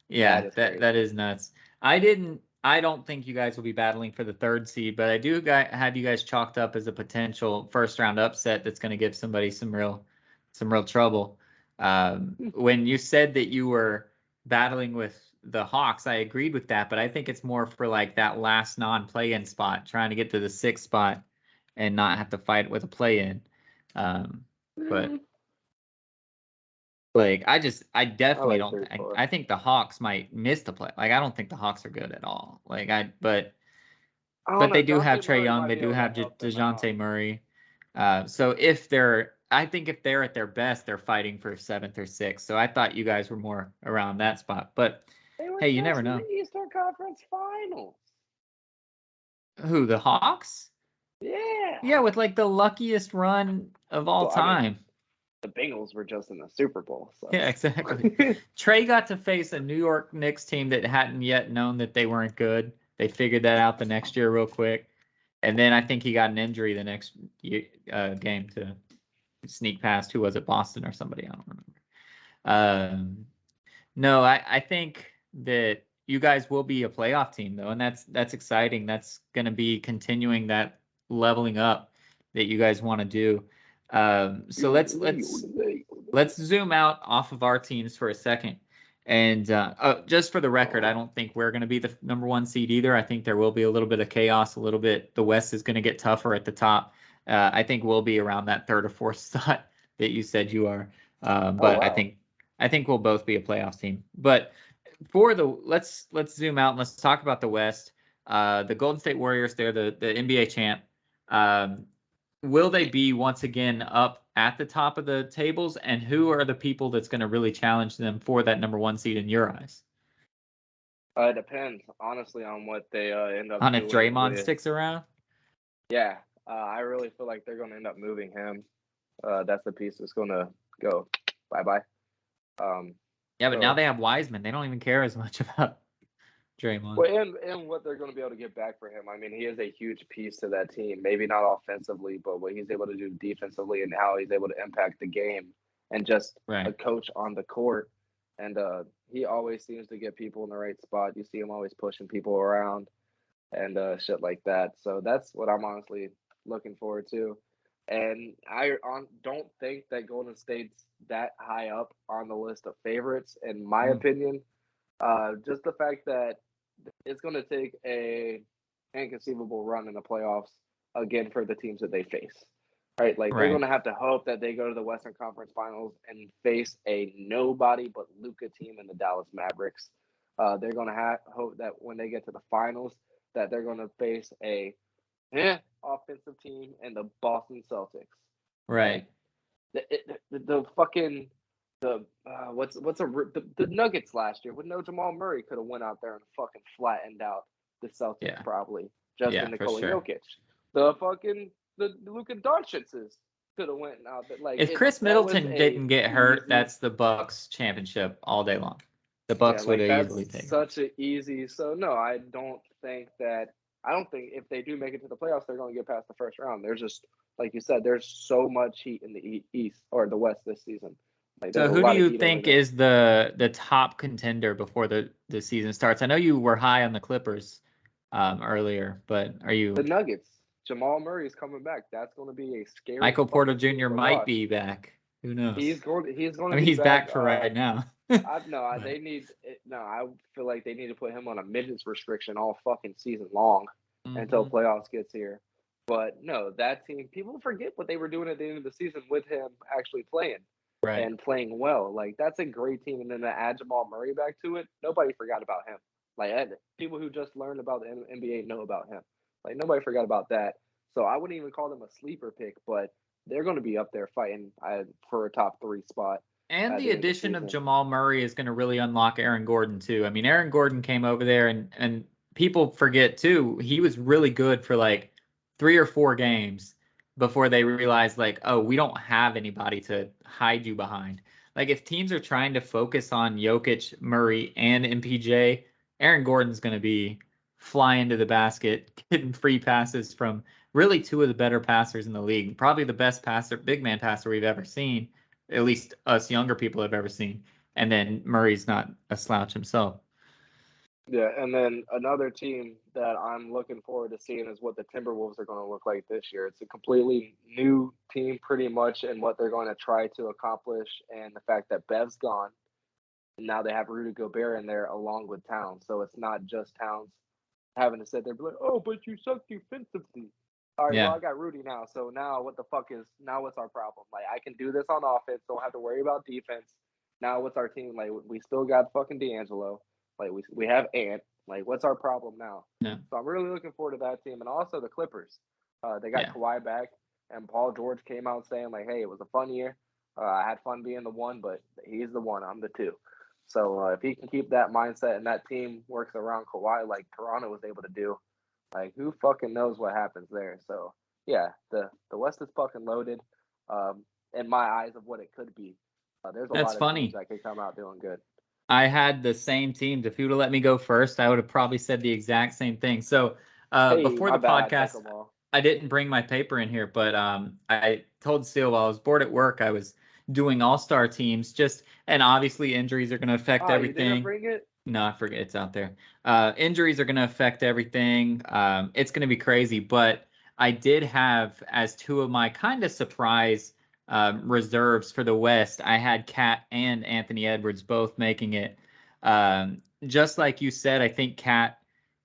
S1: Yeah,
S2: is
S1: that
S2: crazy.
S1: is nuts. I don't think you guys will be battling for the third seed, but I do have you guys chalked up as a potential first round upset that's going to give somebody some real trouble. When you said that you were battling with the Hawks, I agreed with that, but I think it's more for like that last non-play-in spot, trying to get to the sixth spot and not have to fight with a play-in. But
S2: Mm,
S1: like I
S2: I
S1: definitely
S2: like
S1: don't.
S2: 3-4.
S1: I think the Hawks might miss the play. Like I don't think the Hawks are good at all.
S2: I don't
S1: but
S2: know.
S1: they do have
S2: Dejounte
S1: Trey
S2: Murray
S1: Young.
S2: might
S1: They
S2: be
S1: do
S2: able to
S1: have
S2: help them out.
S1: Dejounte Murray. So I think if they're at their best, they're fighting for seventh or sixth. So I thought you guys were more around that spot. But
S2: They were
S1: hey, you never
S2: just in
S1: know.
S2: the Eastern Conference Finals.
S1: Who, the Hawks?
S2: Yeah.
S1: Yeah, with like the luckiest run of all
S2: Well, I mean,
S1: time.
S2: the Bengals were just in the Super Bowl,
S1: Yeah,
S2: so.
S1: exactly. Trey got to face a New York Knicks team that hadn't yet known that they weren't good. They figured that out the next year real quick. And then I think he got an injury the next game to sneak past. Who was it? Boston or somebody? I don't remember. No, I think that you guys will be a playoff team though, and that's exciting. That's going to be continuing that leveling up that you guys want to do. So let's zoom out off of our teams for a second. And just for the record, I don't think we're going to be the number 1 seed either. I think there will be a little bit of chaos, a little bit. The West is going to get tougher at the top. I think we'll be around that 3rd or 4th spot that you said you are. But
S2: wow.
S1: I think we'll both be a playoff team. But for the let's zoom out and let's talk about the West. The Golden State Warriors, they're the NBA champ. Will they be once again up at the top of the tables? And who are the people that's going to really challenge them for that number 1 seed in your eyes?
S2: It depends, honestly, on what they end up
S1: On
S2: doing
S1: if Draymond
S2: with.
S1: sticks around?
S2: Yeah, I really feel like they're going to end up moving him. That's the piece that's going to go bye-bye.
S1: Yeah, but now they have Wiseman. They don't even care as much about Draymond.
S2: Well, and what they're going to be able to get back for him. I mean, he is a huge piece to that team. Maybe not offensively, but what he's able to do defensively and how he's able to impact the game and just a coach on the court. And he always seems to get people in the right spot. You see him always pushing people around and shit like that. So that's what I'm honestly looking forward to. And I don't think that Golden State's that high up on the list of favorites, in my opinion. Just the fact that it's going to take a inconceivable run in the playoffs again for the teams that they face. Right? Like they're going to have to hope that they go to the Western Conference Finals and face a nobody but Luka team in the Dallas Mavericks. They're going to hope that when they get to the finals, that they're going to face a offensive team in the Boston Celtics.
S1: Right.
S2: The Nuggets last year with no Jamal Murray could have went out there and fucking flattened out the Celtics probably just in Nikola Jokic. The Luka Doncic's could have went out there. Like
S1: if Chris Middleton didn't get hurt, that's the Bucks championship all day long. The Bucks would have easily taken.
S2: Such an easy. So no, I don't think if they do make it to the playoffs, they're going to get past the first round. There's just, like you said, there's so much heat in the East or the West this season. Like,
S1: so who do you think is the top contender before the season starts? I know you were high on the Clippers earlier, but are you?
S2: The Nuggets. Jamal Murray is coming back. That's going to be a scary.
S1: Michael Porter Jr. might be back. Who knows?
S2: He's going.
S1: I mean, he's back for right now.
S2: I feel like they need to put him on a minutes restriction all fucking season long until playoffs gets here. But no, that team, people forget what they were doing at the end of the season with him actually playing and playing well. Like, that's a great team. And then to add Jamal Murray back to it, nobody forgot about him. Like, people who just learned about the NBA know about him. Like, nobody forgot about that. So I wouldn't even call them a sleeper pick, but they're going to be up there fighting for a top 3 spot.
S1: And the addition of Jamal Murray is going to really unlock Aaron Gordon, too. I mean, Aaron Gordon came over there, and people forget, too, he was really good for, like, 3 or 4 games before they realized, like, oh, we don't have anybody to hide you behind. Like, if teams are trying to focus on Jokic, Murray, and MPJ, Aaron Gordon's going to be flying to the basket, getting free passes from really 2 of the better passers in the league. Probably the best passer, big man passer we've ever seen, at least us younger people have ever seen. And then Murray's not a slouch himself.
S2: Yeah, and then another team that I'm looking forward to seeing is what the Timberwolves are going to look like this year. It's a completely new team pretty much and what they're going to try to accomplish, and the fact that Bev's gone. And now they have Rudy Gobert in there along with Towns. So it's not just Towns having to sit there and be like, oh, but you suck defensively. All right, well, I got Rudy now. So now what's our problem? Like, I can do this on offense. Don't have to worry about defense. Now what's our team? Like, we still got fucking D'Angelo. Like, we have Ant. Like, what's our problem now?
S1: Yeah.
S2: So I'm really looking forward to that team. And also the Clippers. They got Kawhi back. And Paul George came out saying, like, hey, it was a fun year. I had fun being the 1, but he's the 1. I'm the 2. So if he can keep that mindset and that team works around Kawhi like Toronto was able to do, like, who fucking knows what happens there? So, yeah, the West is fucking loaded in my eyes of what it could be. There's a lot of teams that could come out doing good.
S1: I had the same teams. If you would have let me go first, I would have probably said the exact same thing. So before the podcast, I didn't bring my paper in here, but I told Steele while I was bored at work, I was doing all-star teams. And obviously injuries are going to affect everything.
S2: You didn't bring it?
S1: No, I forget it's out there. Injuries are going to affect everything. It's going to be crazy, but I did have as two of my kind of surprise reserves for the West. I had Cat and Anthony Edwards both making it. Just like you said, I think Cat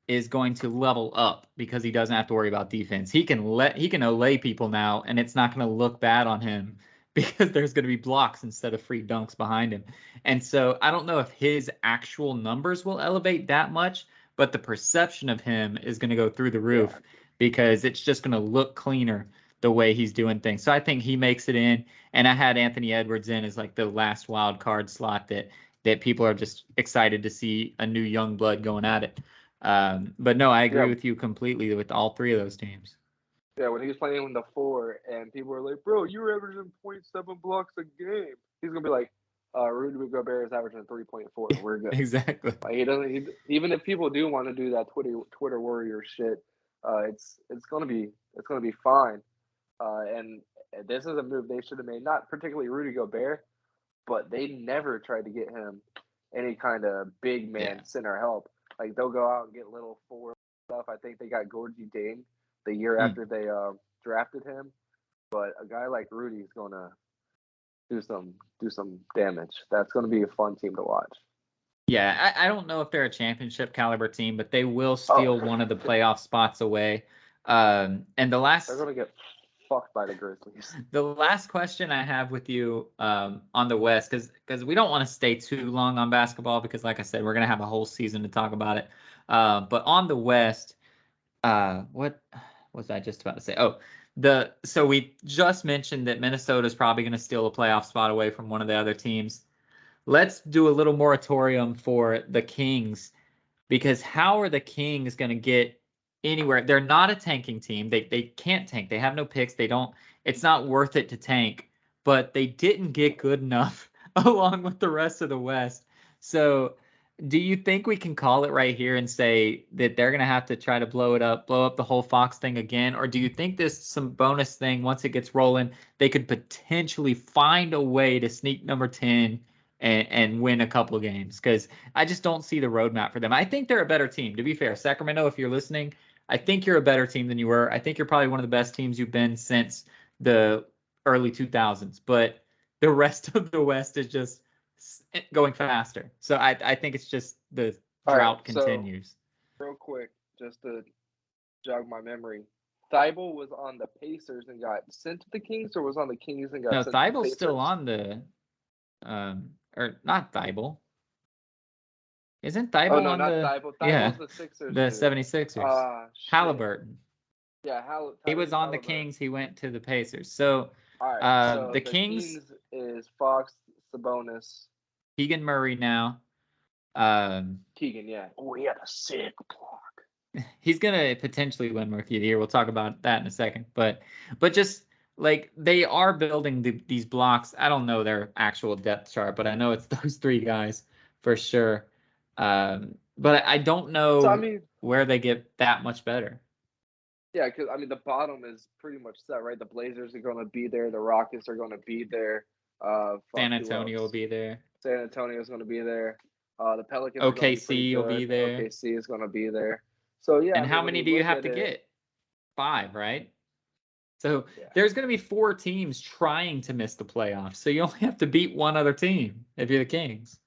S1: is going to level up because he doesn't have to worry about defense. He can allay people now, and it's not going to look bad on him because there's going to be blocks instead of free dunks behind him. And so I don't know if his actual numbers will elevate that much, but the perception of him is going to go through the roof because it's just going to look cleaner the way he's doing things. So I think he makes it in. And I had Anthony Edwards in as like the last wild card slot that people are just excited to see a new young blood going at it. But no, I agree
S2: Yeah,
S1: with you completely with all three of those teams.
S2: yeah. When he was playing in the 4, and people were like, "Bro, you're averaging 0.7 blocks a game," he's gonna be like, "Rudy Gobert is averaging 3.4. We're good."
S1: Exactly.
S2: Like he doesn't. Even if people do want to do that Twitter warrior shit, it's gonna be fine. And this is a move they should have made. Not particularly Rudy Gobert, but they never tried to get him any kind of big man center help. Like they'll go out and get little forward stuff. I think they got Gorgie Dane the year
S1: Mm.
S2: after they drafted him, but a guy like Rudy's gonna do some damage. That's gonna be a fun team to watch.
S1: Yeah, I don't know if they're a championship caliber team, but they will
S2: Oh,
S1: steal one of the playoff spots away. And
S2: they're gonna get fucked by the Grizzlies.
S1: the last question I have with you on the West, because we don't want to stay too long on basketball, because like I said, we're gonna have a whole season to talk about it. But on the West, what was I just about to say? Oh, so we just mentioned that Minnesota's probably gonna steal a playoff spot away from one of the other teams. Let's do a little moratorium for the Kings, because how are the Kings going to get anywhere? They're not a tanking team. They can't tank. They have no picks. They don't. It's not worth it to tank. But they didn't get good enough along with the rest of the West. So, do you think we can call it right here and say that they're going to have to try to blow up the whole Fox thing again? Or do you think this some bonus thing, once it gets rolling, they could potentially find a way to sneak number 10 and win a couple of games? Because I just don't see the roadmap for them. I think they're a better team. To be fair, Sacramento, if you're listening, I think you're a better team than you were. I think you're probably one of the best teams you've been since the early 2000s. But the rest of the West is just going faster. So I think it's just the
S2: All right,
S1: drought
S2: so
S1: continues.
S2: real quick, just to jog my memory, Thibault was on the Pacers and got sent to the Kings, or was on the Kings and got
S1: No,
S2: sent to the
S1: Thibel's still
S2: Pacers?
S1: on the or not Thibault. Isn't
S2: Oh
S1: Thibault
S2: no,
S1: on
S2: not
S1: the
S2: Thibault.
S1: yeah,
S2: Thibault's the Sixers
S1: the
S2: dude.
S1: 76ers?
S2: Shit.
S1: Halliburton.
S2: Yeah,
S1: He was
S2: Tyrese
S1: on the
S2: Halliburton.
S1: Kings. He went to the Pacers. So
S2: All right, so
S1: the
S2: the
S1: Kings,
S2: Kings is Fox, Sabonis,
S1: Keegan Murray now. Um,
S2: Keegan. Yeah. Oh, he had a sick block.
S1: he's gonna potentially win Rookie of the Year. We'll talk about that in a second. But just like they are building these blocks. I don't know their actual depth chart, but I know it's those three guys for sure. But I don't
S2: So I
S1: know
S2: mean,
S1: where they get that much better.
S2: yeah, because I mean the bottom is pretty much set, right? The Blazers are going to be there. The Rockets are going to be there. Fuck,
S1: San
S2: who
S1: Antonio will
S2: else?
S1: be there.
S2: San Antonio is going to be there. The Pelicans are going to be pretty
S1: OKC will be
S2: good.
S1: there.
S2: OKC is going to be there. So yeah,
S1: And
S2: I mean
S1: how
S2: when
S1: many
S2: you
S1: do you
S2: look
S1: have
S2: at
S1: to
S2: it,
S1: get? 5, right? So
S2: yeah.
S1: there's going to be 4 teams trying to miss the playoffs. So you only have to beat one other team if you're the Kings.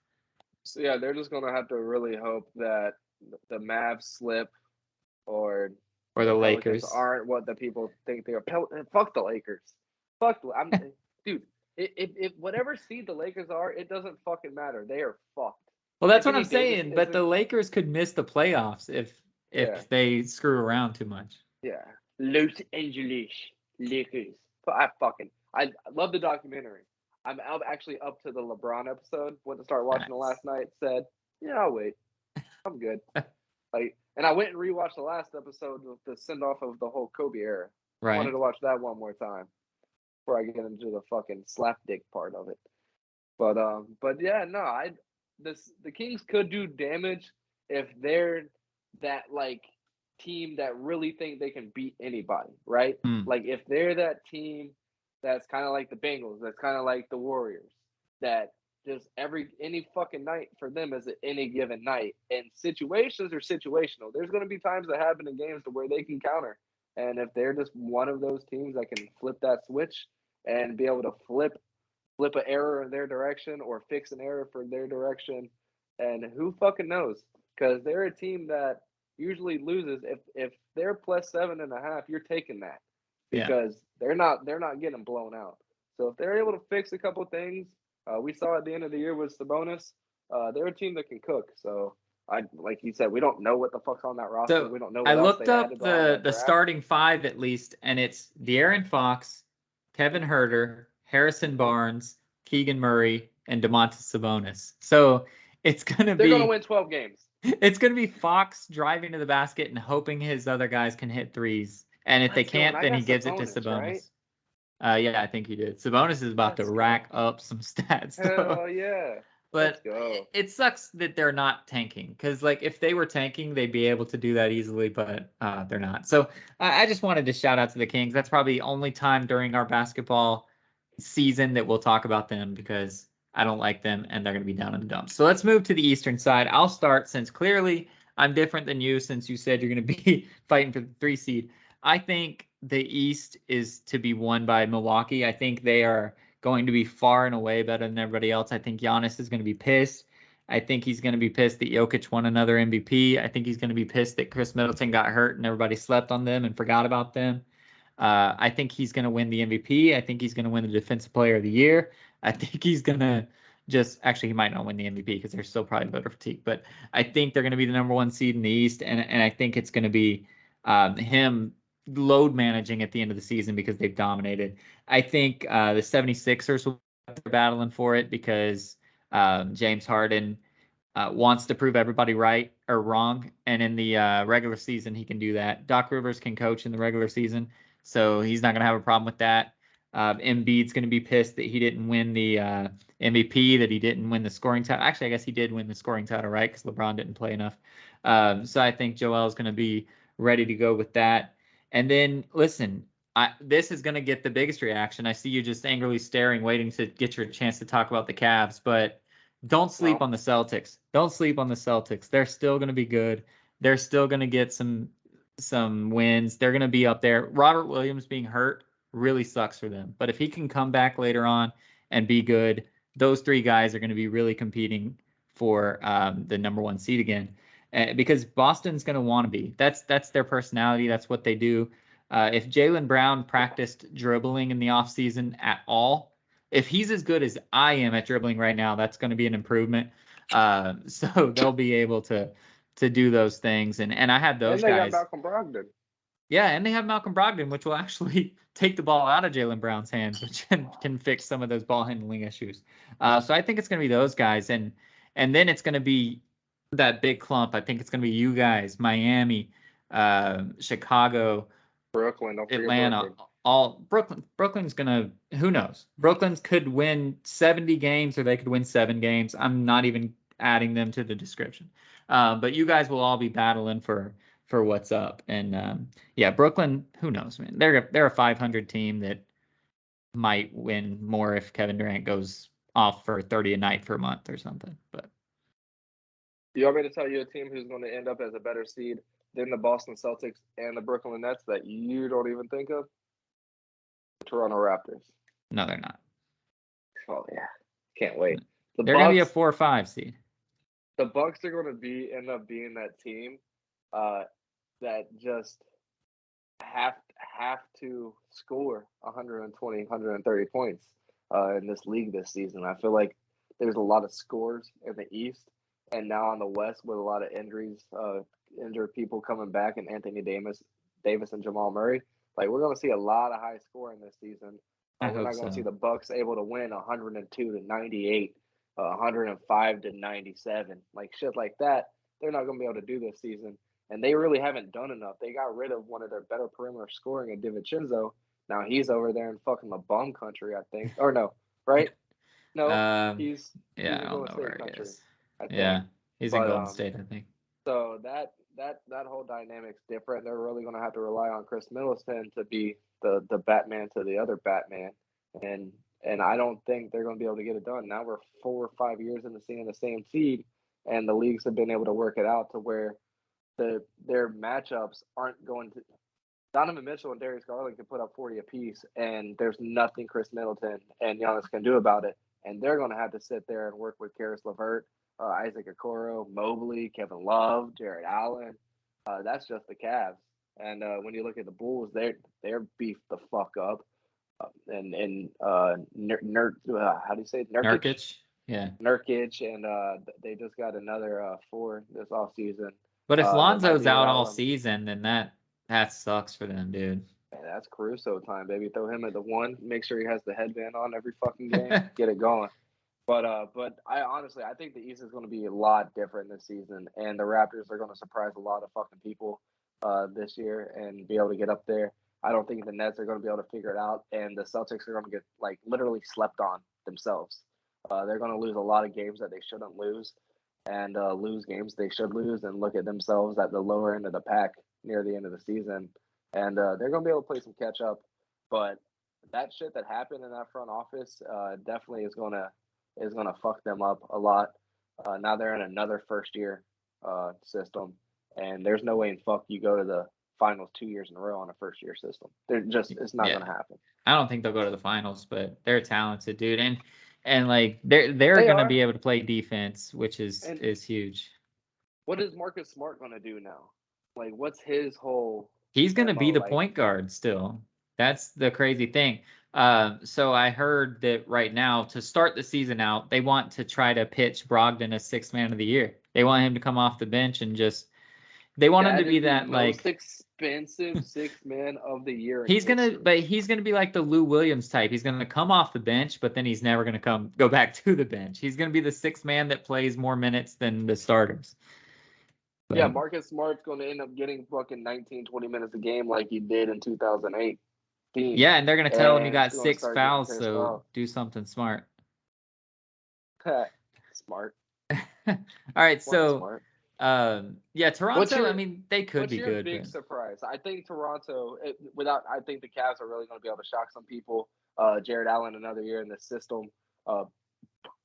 S2: So yeah, they're just going to have to really hope that the Mavs slip, or
S1: Or
S2: the
S1: the
S2: Pelicans
S1: Lakers.
S2: aren't what the people think they are. Fuck the Lakers. I'm dude. If whatever seed the Lakers are, it doesn't fucking matter. They are fucked.
S1: Well, that's what I'm
S2: Anthony Davis
S1: saying. But the
S2: isn't.
S1: Lakers could miss the playoffs
S2: Yeah,
S1: if they screw around too much.
S2: yeah. Los Angeles Lakers. But I love the documentary. Actually up to the LeBron episode. Went to start watching it
S1: Nice.
S2: last night. Said, yeah, I'll wait. I'm good. Like, and I went and rewatched the last episode with the send off of the whole Kobe era. Wanted
S1: Right.
S2: to watch that one more time before I get into the fucking slap dick part of it. But yeah, no, the Kings could do damage if they're that like team that really think they can beat anybody, right?
S1: Hmm.
S2: Like if they're that team that's kind of like the Bengals, that's kind of like the Warriors, that just any fucking night for them is any given night. And situations are situational. There's going to be times that happen in games to where they can counter. And if they're just one of those teams that can flip that switch and be able to flip an error in their direction or fix an error for their direction, and who fucking knows? Because they're a team that usually loses. If they're plus 7.5, you're taking that
S1: Yeah.
S2: because they're not getting blown out. So if they're able to fix a couple things, we saw at the end of the year with Sabonis, they're a team that can cook. So like you said, we don't know what the fuck's on that roster.
S1: So
S2: We don't know
S1: I
S2: what else
S1: looked
S2: they
S1: up
S2: added on that
S1: the
S2: draft.
S1: starting five at least, and it's De'Aaron Fox, Kevin Herter, Harrison Barnes, Keegan Murray, and Domantas Sabonis. So it's gonna
S2: They're gonna
S1: be
S2: win 12 games.
S1: it's gonna be Fox driving to the basket and hoping his other guys can hit threes. And if they
S2: Let's go. And
S1: can't,
S2: I
S1: then he
S2: got
S1: gives it to
S2: Sabonis, right?
S1: Sabonis. Yeah, I think he did. Sabonis is about to
S2: Let's
S1: rack
S2: go.
S1: up some stats though.
S2: Hell yeah. Let's
S1: But
S2: go.
S1: it sucks that they're not tanking because, like, if they were tanking, they'd be able to do that easily, but they're not. So I just wanted to shout out to the Kings. That's probably the only time during our basketball season that we'll talk about them because I don't like them and they're going to be down in the dumps. So let's move to the Eastern side. I'll start since clearly I'm different than you since you said you're going to be fighting for the 3 seed. I think the East is to be won by Milwaukee. I think they are going to be far and away better than everybody else. I think Giannis is going to be pissed. I think he's going to be pissed that Jokic won another MVP. I think he's going to be pissed that Chris Middleton got hurt and everybody slept on them and forgot about them. I think he's going to win the MVP. I think he's going to win the Defensive Player of the Year. I think he's going to actually, he might not win the MVP because there's still probably voter fatigue, but I think they're going to be the number 1 seed in the East. And I think it's going to be him load managing at the end of the season because they've dominated. I think the 76ers will be battling for it because James Harden wants to prove everybody right or wrong. And in the regular season, he can do that. Doc Rivers can coach in the regular season, so he's not going to have a problem with that. Embiid's going to be pissed that he didn't win the MVP, that he didn't win the scoring title. Actually, I guess he did win the scoring title, right? Because LeBron didn't play enough. So I think Joel's going to be ready to go with that. And then, listen, this is going to get the biggest reaction. I see you just angrily staring, waiting to get your chance to talk about the Cavs, but don't sleep on the Celtics. Don't sleep on the Celtics. They're still going to be good. They're still going to get some wins. They're going to be up there. Robert Williams being hurt really sucks for them. But if he can come back later on and be good, those 3 guys are going to be really competing for the number 1 seed again. Because Boston's going to want to be. That's their personality. That's what they do. If Jaylen Brown practiced dribbling in the offseason at all, if he's as good as I am at dribbling right now, that's going to be an improvement. So they'll be able to do those things. And I had those
S2: and they
S1: guys.
S2: got Malcolm Brogdon.
S1: Yeah, and they have Malcolm Brogdon, which will actually take the ball out of Jaylen Brown's hands, which can fix some of those ball handling issues. So I think it's going to be those guys, and then it's going to be that big clump. I think it's going to be you guys, Miami, Chicago,
S2: Brooklyn, don't forget
S1: Atlanta,
S2: Brooklyn.
S1: all Brooklyn's gonna, who knows? Brooklyn's could win 70 games or they could win 7 games. I'm not even adding them to the description. But you guys will all be battling for what's up. And yeah, Brooklyn, who knows, man? They're a 500 team that might win more if Kevin Durant goes off for 30 a night for a month or something. But
S2: You want me to tell you a team who's going to end up as a better seed than the Boston Celtics and the Brooklyn Nets that you don't even think of? The Toronto Raptors.
S1: no, they're not.
S2: Oh yeah, can't wait.
S1: They're gonna be a 4 or 5 seed.
S2: The Bucks are going to end up being that team that just have to score 120, 130 points in this league this season. I feel like there's a lot of scores in the East, and now on the West with a lot of injuries, injured people coming back, and Anthony Davis and Jamal Murray. Like, we're going to see a lot of high scoring this season. We're not going to see the Bucks able to win 102 to 98, 105 to 97, like shit like that. They're not going to be able to do this season, and they really haven't done enough. They got rid of one of their better perimeter scoring in DiVincenzo. Now he's over there in fucking the bum country, I think. Or no, right? No, he's
S1: yeah, I
S2: in
S1: don't
S2: Golden
S1: know
S2: State
S1: where he
S2: country,
S1: is.
S2: I think.
S1: Yeah, he's in
S2: But
S1: Golden State, I think.
S2: so that whole dynamic's different. They're really going to have to rely on Chris Middleton to be the Batman to the other Batman, and And I don't think they're going to be able to get it done. Now we're 4 or 5 years into seeing the same seed, and the leagues have been able to work it out to where their matchups aren't going to. Donovan Mitchell and Darius Garland can put up 40 apiece, and there's nothing Chris Middleton and Giannis can do about it. And they're going to have to sit there and work with Karis LeVert, Isaac Okoro, Mobley, Kevin Love, Jared Allen. That's just the Cavs. And when you look at the Bulls, they're beefed the fuck up. And how do you say it?
S1: Nurkic, yeah.
S2: Nurkic, and they just got another 4 this offseason.
S1: But if Lonzo's out all
S2: Allen.
S1: season, then that sucks for them, dude.
S2: Man, that's Caruso time, baby. Throw him at the 1. Make sure he has the headband on every fucking game. Get it going. But I think the East is going to be a lot different this season, and the Raptors are going to surprise a lot of fucking people this year and be able to get up there. I don't think the Nets are going to be able to figure it out, and the Celtics are going to get like literally slept on themselves. They're going to lose a lot of games that they shouldn't lose, and lose games they should lose, and look at themselves at the lower end of the pack near the end of the season, and they're going to be able to play some catch up. But that shit that happened in that front office definitely is going to fuck them up a lot. Now they're in another first year system, and there's no way in fuck you go to the finals 2 years in a row on a first year system. It's not going to happen.
S1: I don't think they'll go to the finals, but they're talented, dude, and like they're going to be able to play defense, which is huge.
S2: What is Marcus Smart going to do now? Like, what's his whole?
S1: He's going to be the point guard still. That's the crazy thing. So I heard that right now, to start the season out, they want to try to pitch Brogdon as 6th man of the year. They want him to come off the bench and just. They want him to be that
S2: most expensive 6th man of the year.
S1: He's gonna be like the Lou Williams type. He's gonna come off the bench, but then he's never gonna go back to the bench. He's gonna be the 6th man that plays more minutes than the starters.
S2: But, yeah, Marcus Smart's gonna end up getting fucking 19, 20 minutes a game like he did in 2008.
S1: Yeah, and they're gonna tell him you got 6 fouls, so do something smart.
S2: Smart.
S1: All right, Smart. Yeah, Toronto. I mean, they could be good.
S2: What's your big surprise? I think Toronto. I think the Cavs are really going to be able to shock some people. Jared Allen another year in the system.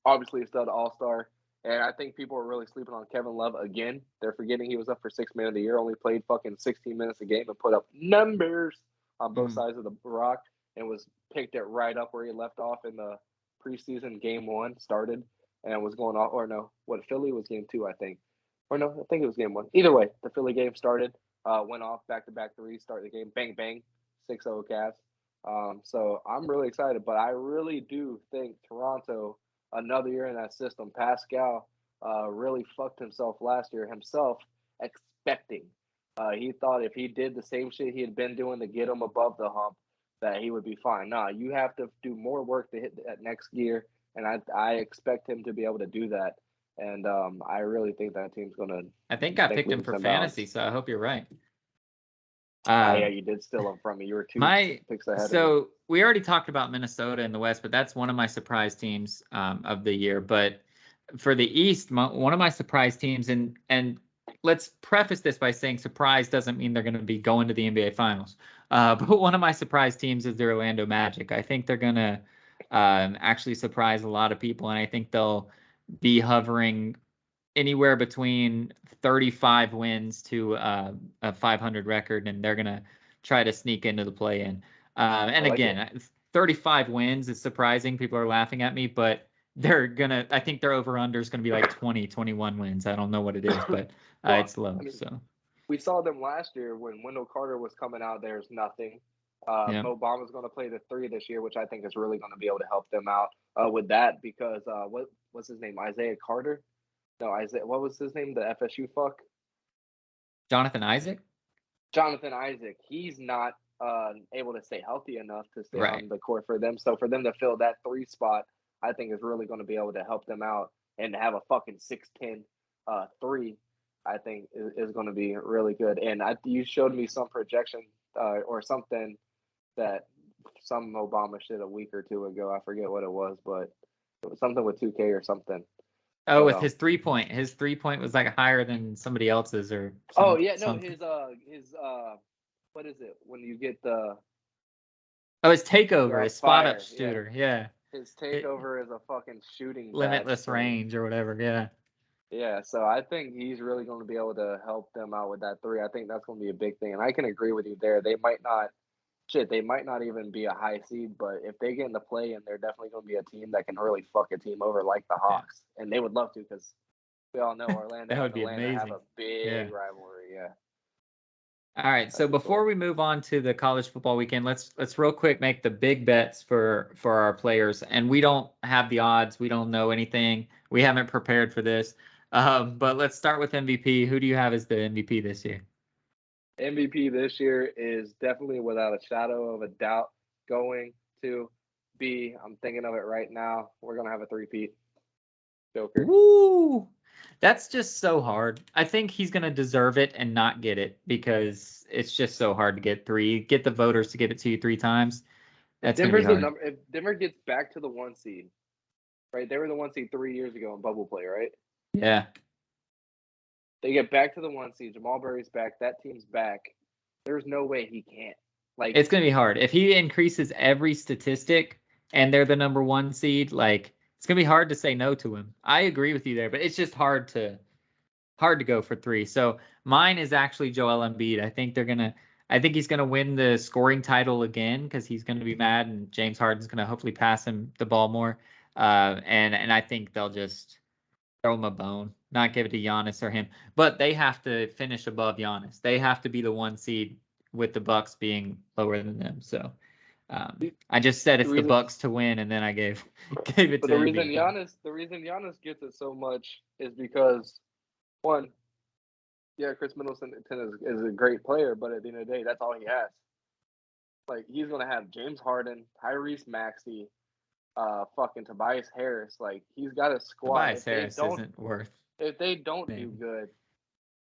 S2: Obviously, a stud All-Star, and I think people are really sleeping on Kevin Love again. They're forgetting he was up for 6th man of the year. Only played fucking 16 minutes a game and put up numbers on both sides of the rock, and was picked it right up where he left off in the preseason game 1 started and was going off. Or no, Philly was game 2, I think. Or no, I think it was game 1. Either way, the Philly game started, went off back-to-back threes, started the game, bang, bang, 6-0 Cavs. So I'm really excited, but I really do think Toronto, another year in that system, Pascal really fucked himself last year, expecting. He thought if he did the same shit he had been doing to get him above the hump, that he would be fine. Nah, you have to do more work to hit that next gear, and I expect him to be able to do that. And I really think that team's going to.
S1: I think I picked him for fantasy, so I hope you're right.
S2: Yeah, you did steal him from me. You were 2 picks ahead.
S1: So we already talked about Minnesota in the West, but that's one of my surprise teams of the year. But for the East, one of my surprise teams, and let's preface this by saying surprise doesn't mean they're going to be going to the NBA Finals. But one of my surprise teams is the Orlando Magic. I think they're going to actually surprise a lot of people, and I think they'll be hovering anywhere between 35 wins to a 500 record, and they're going to try to sneak into the play-in. And again, 35 wins is surprising. People are laughing at me, but I think their over-under is going to be like 20, 21 wins. I don't know what it is, but it's low. So
S2: we saw them last year when Wendell Carter was coming out. There's nothing. Mo Bamba's going to play the 3 this year, which I think is really going to be able to help them out with that, because what's his name? Isaiah Carter? No, Isaiah. What was his name? The FSU fuck?
S1: Jonathan Isaac?
S2: Jonathan Isaac. He's not able to stay healthy enough to stay on the court for them. So for them to fill that 3 spot, I think is really going to be able to help them out, and to have a fucking 6'10" 3, I think is going to be really good. And you showed me some projection or something that some Obama shit a week or 2 ago. I forget what it was, but it was something with 2K or something.
S1: Oh, with his 3-point. His 3-point was like higher than somebody else's, or something.
S2: His what is it when you get the
S1: his takeover, his spot up shooter. Yeah.
S2: His takeover is a fucking shooting
S1: limitless
S2: bat.
S1: range or whatever. Yeah.
S2: Yeah, so I think he's really going to be able to help them out with that three. I think that's going to be a big thing, and I can agree with you there. They might not, they might not even be a high seed, but if they get into play, and they're definitely going to be a team that can really fuck a team over like the
S1: Yeah.
S2: Hawks, and they would love to because we all know Orlando
S1: That
S2: and
S1: would be
S2: Atlanta have
S1: amazing.
S2: a big
S1: Yeah.
S2: rivalry. Yeah.
S1: All right. So
S2: That'd be
S1: before
S2: cool.
S1: we move on to the college football weekend, let's real quick make the big bets for our players. And we don't have the odds. We don't know anything. We haven't prepared for this. But let's start with MVP. Who do you have as the MVP this year?
S2: MVP this year is definitely without a shadow of a doubt going to be. I'm thinking of it right now. We're gonna have a three-peat. Joker.
S1: Woo! That's just so hard. I think he's gonna deserve it and not get it because it's just so hard to get three. Get the voters to get it to you 3 times.
S2: If
S1: That's gonna be
S2: Denver's the
S1: hard.
S2: number, if Denver gets back to the 1 seed, right? They were the 1 seed 3 years ago in bubble play, right?
S1: Yeah.
S2: They get back to the 1 seed. Jamal Murray's back. That team's back. There's no way he can't. Like
S1: It's gonna be hard. If he increases every statistic and they're the number 1 seed, like it's gonna be hard to say no to him. I agree with you there, but it's just hard to go for three. So mine is actually Joel Embiid. I think he's gonna win the scoring title again because he's gonna be mad and James Harden's gonna hopefully pass him the ball more. And I think they'll just throw him a bone, not give it to Giannis or him. But they have to finish above Giannis. They have to be the 1 seed with the Bucks being lower than them. So I just said
S2: the
S1: it's the
S2: reason,
S1: Bucks to win, and then I gave it
S2: but
S1: to Embiid.
S2: the reason Giannis gets it so much is because one, yeah, Chris Middleton is a great player, but at the end of the day, that's all he has. Like he's gonna have James Harden, Tyrese Maxey, fucking Tobias Harris. Like he's got a squad.
S1: Tobias Harris isn't worth.
S2: If they don't do
S1: Name.
S2: good,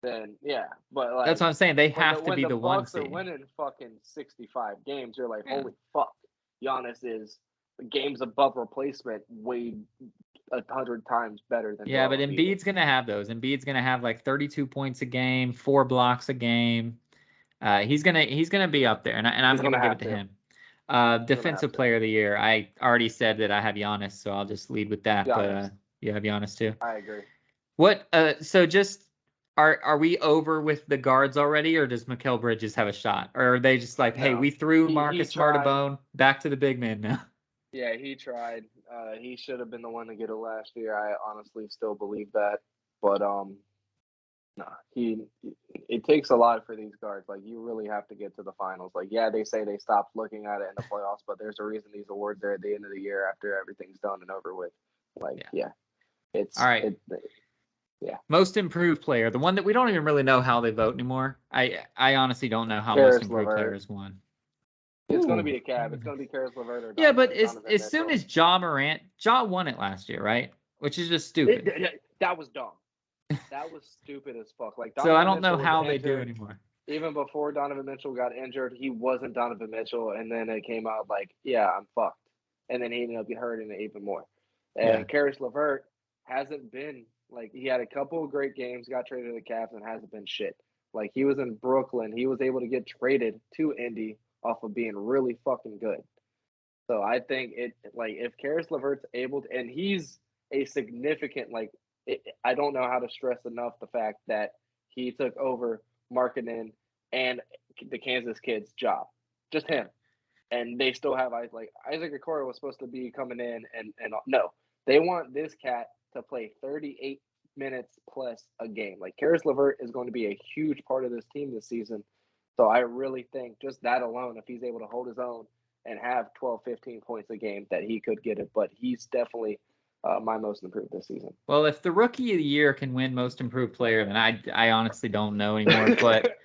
S2: then yeah. But
S1: That's
S2: like
S1: what I'm saying. They have to
S2: when
S1: be
S2: the
S1: the one
S2: Bucks are
S1: seed.
S2: winning fucking 65 games, you're like,
S1: Yeah.
S2: holy fuck, Giannis is games above replacement, way 100 times better than
S1: Yeah, but
S2: Joel Embiid
S1: Embiid's
S2: is.
S1: gonna have those. Embiid's gonna have like 32 points a game, 4 blocks a game. He's gonna be up there, and I'm
S2: He's
S1: gonna
S2: gonna
S1: give it
S2: have
S1: to
S2: to.
S1: him.
S2: He's gonna have
S1: Defensive
S2: to.
S1: Player of the Year. I already said that I have Giannis, so I'll just lead with that. But
S2: Giannis,
S1: you have Giannis too.
S2: I agree.
S1: What? So just are we over with the guards already, or does Mikal Bridges have a shot, or are they just like, hey,
S2: No,
S1: we threw
S2: he
S1: Marcus Smart a
S2: tried.
S1: bone, back to the big man now?
S2: Yeah, he tried. He should have been the one to get it last year. I honestly still believe that, but no, he. It takes a lot for these guards. Like you really have to get to the finals. Like yeah, they say they stopped looking at it in the playoffs, but there's a reason these awards are at the end of the year after everything's done and over with. Like yeah,
S1: All right.
S2: Yeah.
S1: Most improved player, the one that we don't even really know how they vote anymore. I honestly don't know how most
S2: Karis
S1: improved player
S2: LeVert.
S1: is won.
S2: It's going to
S1: Ooh.
S2: be a cab. It's going to be Karis LeVert or
S1: Yeah, but
S2: Donovan
S1: as soon
S2: Mitchell.
S1: as Ja Morant, Ja won it last year, right? Which is just stupid.
S2: That was dumb. That was stupid as fuck. Like
S1: So I
S2: Donovan
S1: don't know
S2: Mitchell was
S1: how they do
S2: injured.
S1: anymore.
S2: Even before Donovan Mitchell got injured, he wasn't Donovan Mitchell, and then it came out like, yeah, I'm fucked. And then he ended up hurting it even more.
S1: Yeah.
S2: And Karis LeVert hasn't been like he had a couple of great games, got traded to the Cavs, and hasn't been shit. Like he was in Brooklyn, he was able to get traded to Indy off of being really fucking good. So I think it like if Karis LeVert's able to, and he's a significant I don't know how to stress enough the fact that he took over marketing and the Kansas Kids job, just him, and they still have Isaac Okoro was supposed to be coming in and no, they want this cat to play 38 minutes plus a game. Like Karis LeVert is going to be a huge part of this team this season. So I really think just that alone, if he's able to hold his own and have 12, 15 points a game, that he could get it. But he's definitely my most improved this season.
S1: Well, if the rookie of the year can win most improved player, then I honestly don't know anymore. But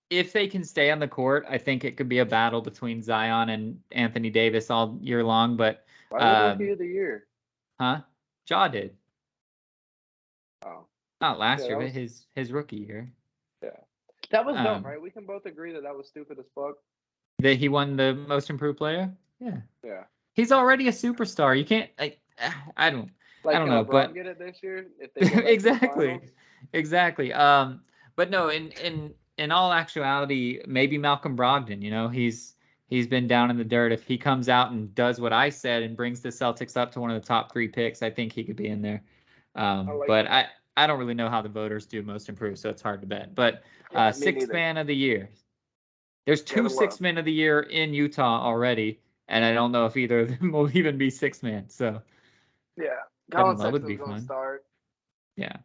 S1: if they can stay on the court, I think it could be a battle between Zion and Anthony Davis all year long. But
S2: Why would rookie of the year?
S1: Huh? Ja did.
S2: Oh,
S1: Not last
S2: yeah,
S1: year, but his rookie year.
S2: Yeah, that was dumb, right? We can both agree that was stupid as fuck.
S1: That he won the most improved player. Yeah.
S2: Yeah.
S1: He's already a superstar. You can't. I don't know.
S2: LeBron
S1: But
S2: get it this year if they go back
S1: exactly,
S2: to the
S1: exactly. But no. In all actuality, maybe Malcolm Brogdon. You know, he's He's been down in the dirt. If he comes out and does what I said and brings the Celtics up to one of the top 3 picks, I think he could be in there. But I don't really know how the voters do most improved, so it's hard to bet. But
S2: Yeah, me
S1: sixth
S2: neither.
S1: man of the year. There's 2
S2: Kevin Love.
S1: sixth men of the year in Utah already, and I don't know if either of them will even be 6 man. So
S2: Yeah,
S1: Kevin
S2: Colin
S1: Love would be
S2: Sexton's going to
S1: fun.
S2: start.
S1: Yeah.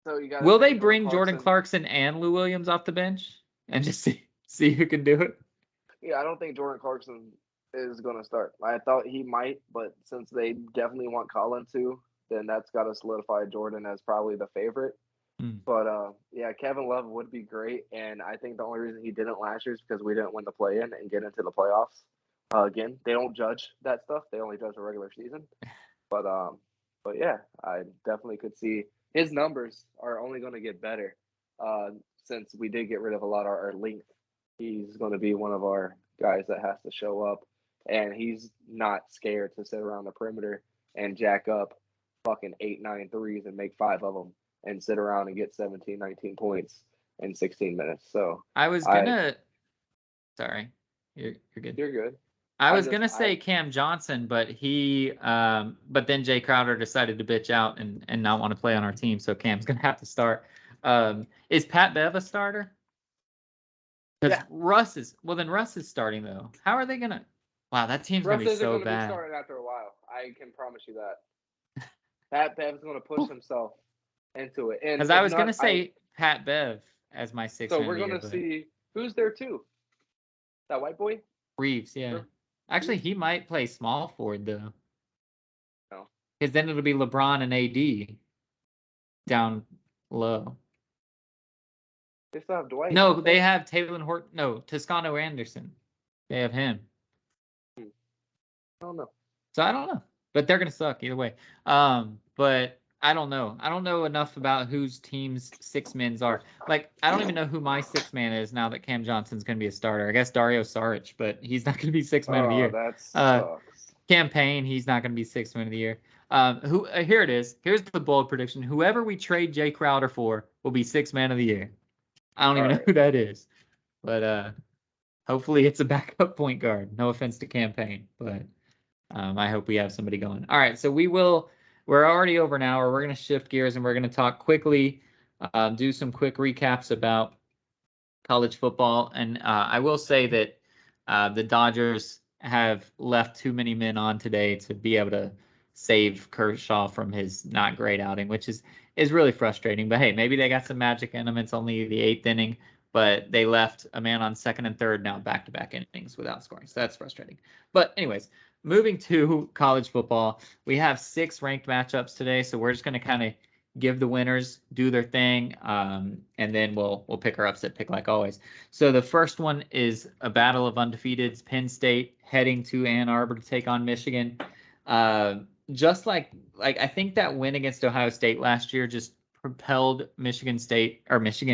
S2: So you got to
S1: Will they
S2: think
S1: bring Jordan Clarkson and Lou Williams off the bench and just see who can do it?
S2: Yeah, I don't think Jordan Clarkson is going to start. I thought he might, but since they definitely want Colin to, then that's got to solidify Jordan as probably the favorite. But yeah, Kevin Love would be great, and I think the only reason he didn't last year is because we didn't win the play-in and get into the playoffs. Again, they don't judge that stuff; they only judge the regular season. But yeah, I definitely could see his numbers are only going to get better since we did get rid of a lot of our length. He's going to be one of our guys that has to show up, and he's not scared to sit around the perimeter and jack up fucking 8, 9 threes and make 5 of them and sit around and get 17, 19 points in 16 minutes. So
S1: I was gonna. Sorry, you're good.
S2: You're good.
S1: I was gonna say Cam Johnson, but but then Jay Crowder decided to bitch out and not want to play on our team, so Cam's gonna have to start. Is Pat Bev a starter? Because Russ is starting though. How are they gonna? Wow, that team's gonna be so bad. Russ isn't gonna
S2: be starting after a while. I can promise you that. Pat Bev's gonna push himself into it.
S1: Because I was gonna say Pat Bev as my 6th.
S2: So we're gonna see who's there too. That white boy?
S1: Reeves, yeah. Actually, he might play small forward though.
S2: No.
S1: Because then it'll be LeBron and AD down low.
S2: They still have Dwight.
S1: No, they have Taylor Horton. No, Toscano Anderson. They have him.
S2: I don't know.
S1: So I don't know, but they're gonna suck either way. But I don't know. I don't know enough about whose team's 6 men are. Like, I don't even know who my 6 man is now that Cam Johnson's going to be a starter. I guess Dario Saric, but he's not going to be 6 man of the year.
S2: That sucks.
S1: Campaign, he's not going to be 6 man of the year. Here it is. Here's the bold prediction. Whoever we trade Jay Crowder for will be 6 man of the year. I don't even know who that is. But hopefully it's a backup point guard. No offense to Campaign, but I hope we have somebody going. All right, so we're already over an hour. We're going to shift gears and we're going to talk quickly, do some quick recaps about college football. And I will say that the Dodgers have left too many men on today to be able to save Kershaw from his not great outing, which is really frustrating. But hey, maybe they got some magic in them. It's only the 8th inning, but they left a man on 2nd and 3rd now back-to-back innings without scoring. So that's frustrating. But anyways, moving to college football, we have 6 ranked matchups today, so we're just going to kind of give the winners, do their thing, and then we'll pick our upset pick like always. So the first one is a battle of undefeateds. Penn State heading to Ann Arbor to take on Michigan. Just like I think that win against Ohio State last year just propelled Michigan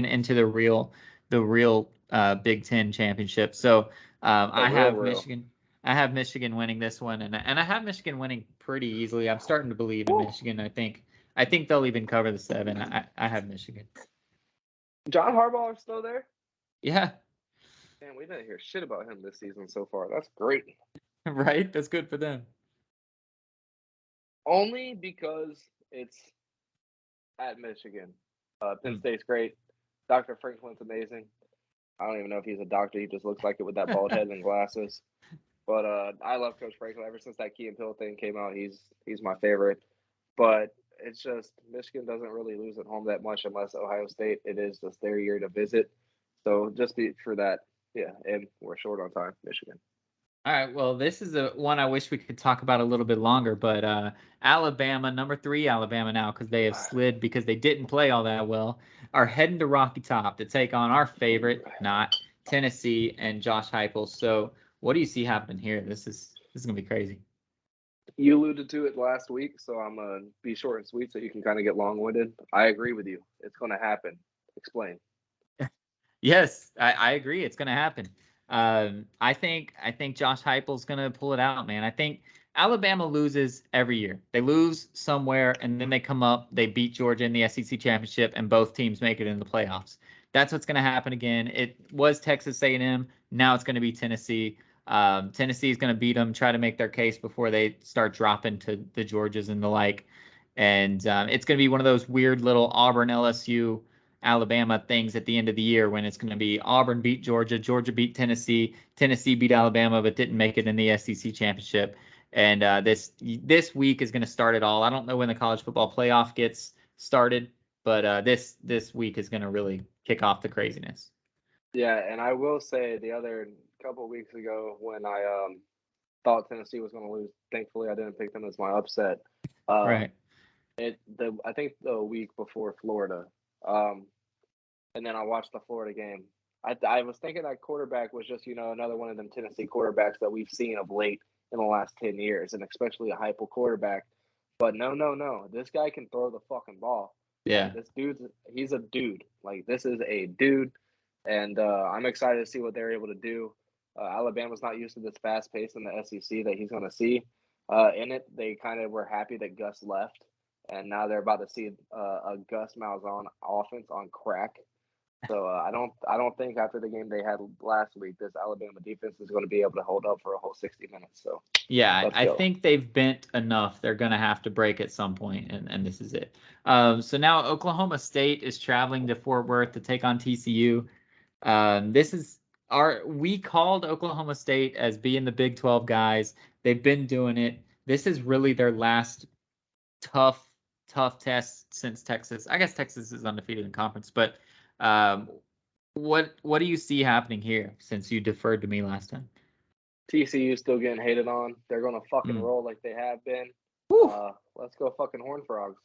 S1: into the real Big Ten championship. So I have Michigan. I have Michigan winning this one, and I have Michigan winning pretty easily. I'm starting to believe in Michigan. I think they'll even cover the 7. I have Michigan.
S2: John Harbaugh is still there?
S1: Yeah.
S2: Man, we didn't hear shit about him this season so far. That's great.
S1: Right? That's good for them.
S2: Only because it's at Michigan. Penn State's great. Dr. Franklin's amazing. I don't even know if he's a doctor. He just looks like it with that bald head and glasses. But I love Coach Franklin. Ever since that Key and Pill thing came out, he's my favorite. But it's just Michigan doesn't really lose at home that much unless Ohio State. It is just their year to visit. So just for that, yeah. And we're short on time, Michigan.
S1: All right. Well, this is one I wish we could talk about a little bit longer. But Alabama, number 3 Alabama now, because they have slid because they didn't play all that well, are heading to Rocky Top to take on our favorite, not Tennessee and Josh Heupel. So what do you see happening here? This is gonna be crazy.
S2: You alluded to it last week, so I'm gonna be short and sweet so you can kind of get long-winded. I agree with you. It's gonna happen. Explain.
S1: Yes, I agree. It's gonna happen. I think Josh Heupel's gonna pull it out, man. I think Alabama loses every year. They lose somewhere, and then they come up. They beat Georgia in the SEC championship, and both teams make it in the playoffs. That's what's gonna happen again. It was Texas A&M. Now it's gonna be Tennessee. Tennessee is going to beat them, try to make their case before they start dropping to the Georgias and the like. And it's going to be one of those weird little Auburn, LSU, Alabama things at the end of the year when it's going to be Auburn beat Georgia, Georgia beat Tennessee, Tennessee beat Alabama, but didn't make it in the SEC championship. And this week is going to start it all. I don't know when the college football playoff gets started, but this week is going to really kick off the craziness.
S2: Yeah, and I will say the other couple of weeks ago when I thought Tennessee was going to lose, thankfully I didn't pick them as my upset.
S1: Right.
S2: I think the week before Florida, and then I watched the Florida game. I was thinking that quarterback was just another one of them Tennessee quarterbacks that we've seen of late in the last 10 years, and especially a hyper quarterback. But no, this guy can throw the fucking ball.
S1: Yeah.
S2: Like, he's a dude. Like, this is a dude, and I'm excited to see what they're able to do. Alabama's not used to this fast pace in the SEC that he's going to see. In it, they kind of were happy that Gus left, and now they're about to see a Gus Malzahn offense on crack. So I don't think after the game they had last week, this Alabama defense is going to be able to hold up for a whole 60 minutes. So
S1: yeah, I think they've bent enough. They're going to have to break at some point, and this is it. So now Oklahoma State is traveling to Fort Worth to take on TCU. We called Oklahoma State as being the Big 12 guys. They've been doing it. This is really their last tough test since Texas. I guess Texas is undefeated in conference, but what do you see happening here since you deferred to me last time?
S2: TCU still getting hated on. They're going to fucking roll like they have been. Let's go fucking Horned Frogs.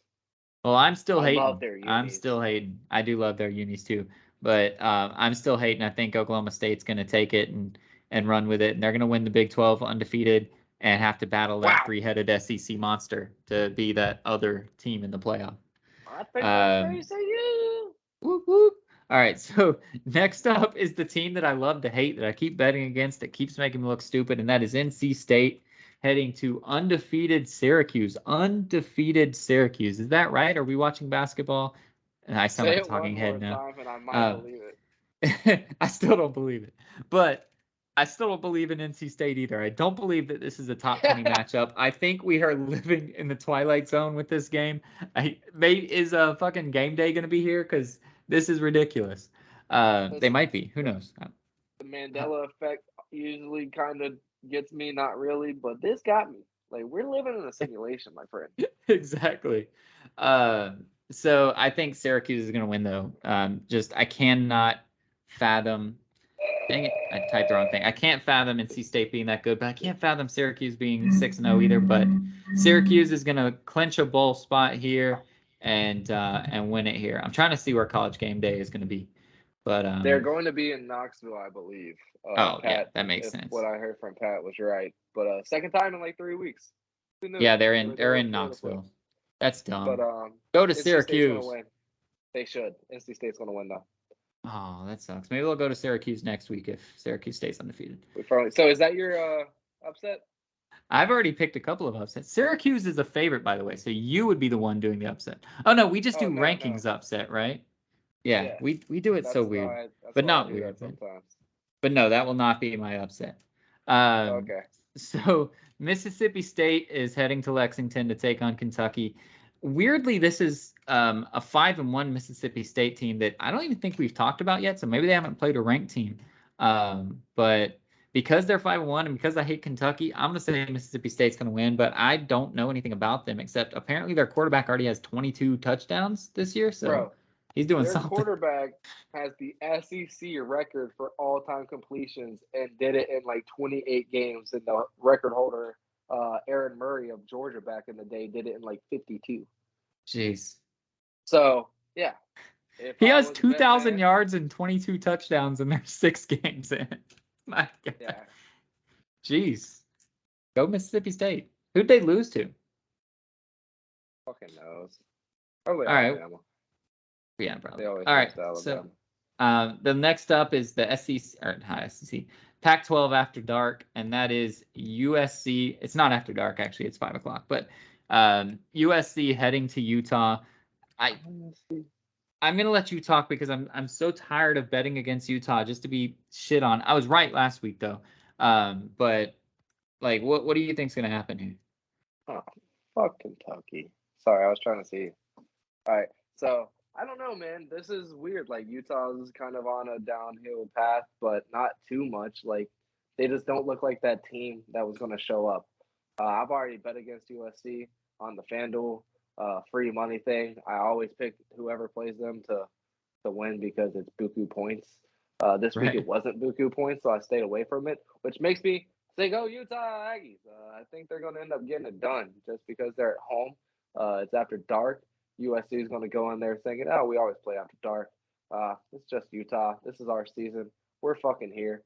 S1: Well, I'm still hating.
S2: Love their unis.
S1: I'm still hating. I do love their unis too, but I'm still hating. I think Oklahoma State's going to take it and run with it, and they're going to win the Big 12 undefeated and have to battle that three-headed SEC monster to be that other team in the playoff.
S2: I think I'm facing you.
S1: Whoop, whoop. All right, so next up is the team that I love to hate, that I keep betting against, that keeps making me look stupid, and that is NC State heading to undefeated Syracuse. Undefeated Syracuse. Is that right? Are we watching basketball? And I sound like a talking head now.
S2: Time and I might believe it.
S1: I still don't believe it. But I still don't believe in NC State either. I don't believe that this is a top 20 matchup. I think we are living in the twilight zone with this game. Is a fucking game day going to be here? Because this is ridiculous. They might be. Who knows?
S2: The Mandela effect usually kind of gets me, not really, but this got me. Like, we're living in a simulation, my friend.
S1: Exactly. So I think Syracuse is going to win, though. I cannot fathom. Dang it, I typed the wrong thing. I can't fathom NC State being that good, but I can't fathom Syracuse being 6-0 either. But Syracuse is going to clinch a bowl spot here and win it here. I'm trying to see where College Game Day is going to be. But
S2: they're going to be in Knoxville, I believe.
S1: Pat, yeah, that makes sense.
S2: What I heard from Pat was right. But second time in like 3 weeks.
S1: Yeah, they're in Knoxville. That's dumb.
S2: But
S1: go to Syracuse.
S2: They should. NC State's going to win, though.
S1: Oh, that sucks. Maybe we'll go to Syracuse next week if Syracuse stays undefeated.
S2: So is that your upset?
S1: I've already picked a couple of upsets. Syracuse is a favorite, by the way, so you would be the one doing the upset. Oh, no, we just do rankings upset, right? Yeah, we do it so weird, but not weird. But no, that will not be my upset.
S2: Okay.
S1: So Mississippi State is heading to Lexington to take on Kentucky. Weirdly, this is a 5-1 Mississippi State team that I don't even think we've talked about yet. So maybe they haven't played a ranked team. But because they're 5-1 and because I hate Kentucky, I'm going to say Mississippi State's going to win. But I don't know anything about them except apparently their quarterback already has 22 touchdowns this year. So he's doing something.
S2: Their quarterback has the SEC record for all-time completions and did it in like 28 games. And the record holder, Aaron Murray of Georgia back in the day, did it in like 52.
S1: Jeez.
S2: So, yeah.
S1: He has 2,000 yards and 22 touchdowns, and there's 6 games in it. My God.
S2: Yeah.
S1: Jeez. Go Mississippi State. Who'd they lose to?
S2: Fucking knows. Probably
S1: all right.
S2: Alabama.
S1: Yeah, probably. All right. So, the next up is the SEC, Pac-12 After Dark, and that is USC. It's not After Dark, actually. It's 5 o'clock, but USC heading to Utah. I'm gonna let you talk because I'm so tired of betting against Utah just to be shit on. I was right last week though. But like, what do you think's gonna happen here?
S2: Oh, fuck Kentucky. Sorry, I was trying to see. All right, so I don't know, man. This is weird. Like Utah's kind of on a downhill path, but not too much. Like they just don't look like that team that was going to show up. I've already bet against USC on the FanDuel free money thing. I always pick whoever plays them to win because it's buku points. This week it
S1: Right.
S2: wasn't buku points, so I stayed away from it, which makes me say, "Go Utah Aggies!" I think they're going to end up getting it done just because they're at home. It's after dark. USC is going to go in there thinking, "Oh, we always play after dark. It's just Utah. This is our season. We're fucking here."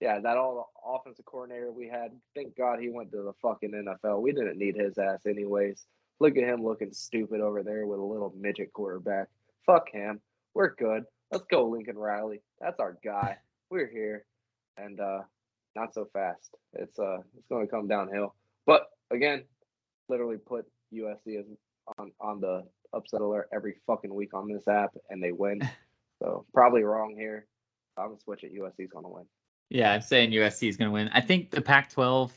S2: Yeah, that all offensive coordinator we had. Thank God he went to the fucking NFL. We didn't need his ass anyways. Look at him looking stupid over there with a little midget quarterback. Fuck him. We're good. Let's go, Lincoln Riley. That's our guy. We're here, and not so fast. It's going to come downhill. But again, literally put USC as on the upset alert every fucking week on this app, and they win. So probably wrong here. I'm gonna switch it. USC's gonna win.
S1: Yeah, I'm saying USC is going to win. I think the Pac-12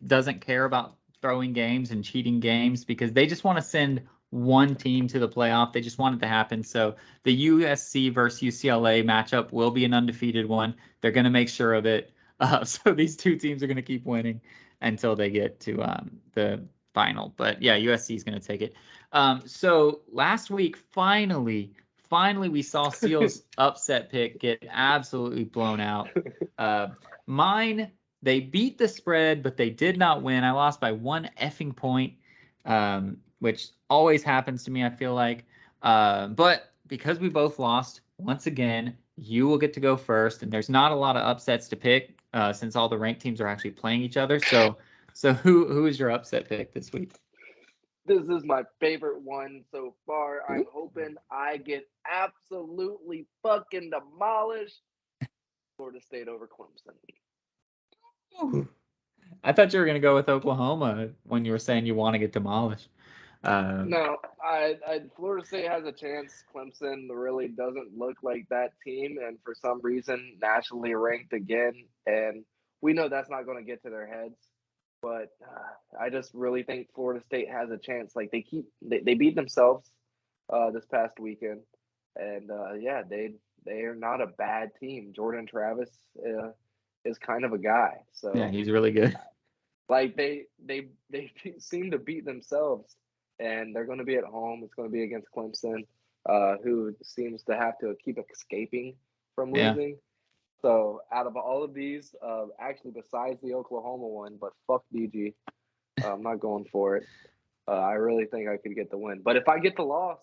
S1: doesn't care about throwing games and cheating games because they just want to send one team to the playoff. They just want it to happen. So the USC versus UCLA matchup will be an undefeated one. They're going to make sure of it. So these two teams are going to keep winning until they get to the final. But yeah, USC is going to take it. So last week, finally, we saw Seal's upset pick get absolutely blown out. Uh, Mine, they beat the spread, but they did not win. I lost by 1 effing point, which always happens to me, I feel like. But because we both lost, once again, you will get to go first. And there's not a lot of upsets to pick since all the ranked teams are actually playing each other. So who is your upset pick this week?
S2: This is my favorite one so far. I'm hoping I get absolutely fucking demolished. Florida State over Clemson.
S1: Ooh. I thought you were going to go with Oklahoma when you were saying you want to get demolished. Um,
S2: No, Florida State has a chance. Clemson really doesn't look like that team, and for some reason, nationally ranked again. And we know that's not going to get to their heads. But I just really think Florida State has a chance. Like they beat themselves this past weekend, and yeah, they are not a bad team. Jordan Travis is kind of a guy.
S1: yeah,
S2: So
S1: he's really good.
S2: like they seem to beat themselves, and they're going to be at home. It's going to be against Clemson, who seems to have to keep escaping from
S1: Yeah.
S2: losing. So out of all of these, actually besides the Oklahoma one, but fuck DG, I'm not going for it. I really think I could get the win, but if I get the loss,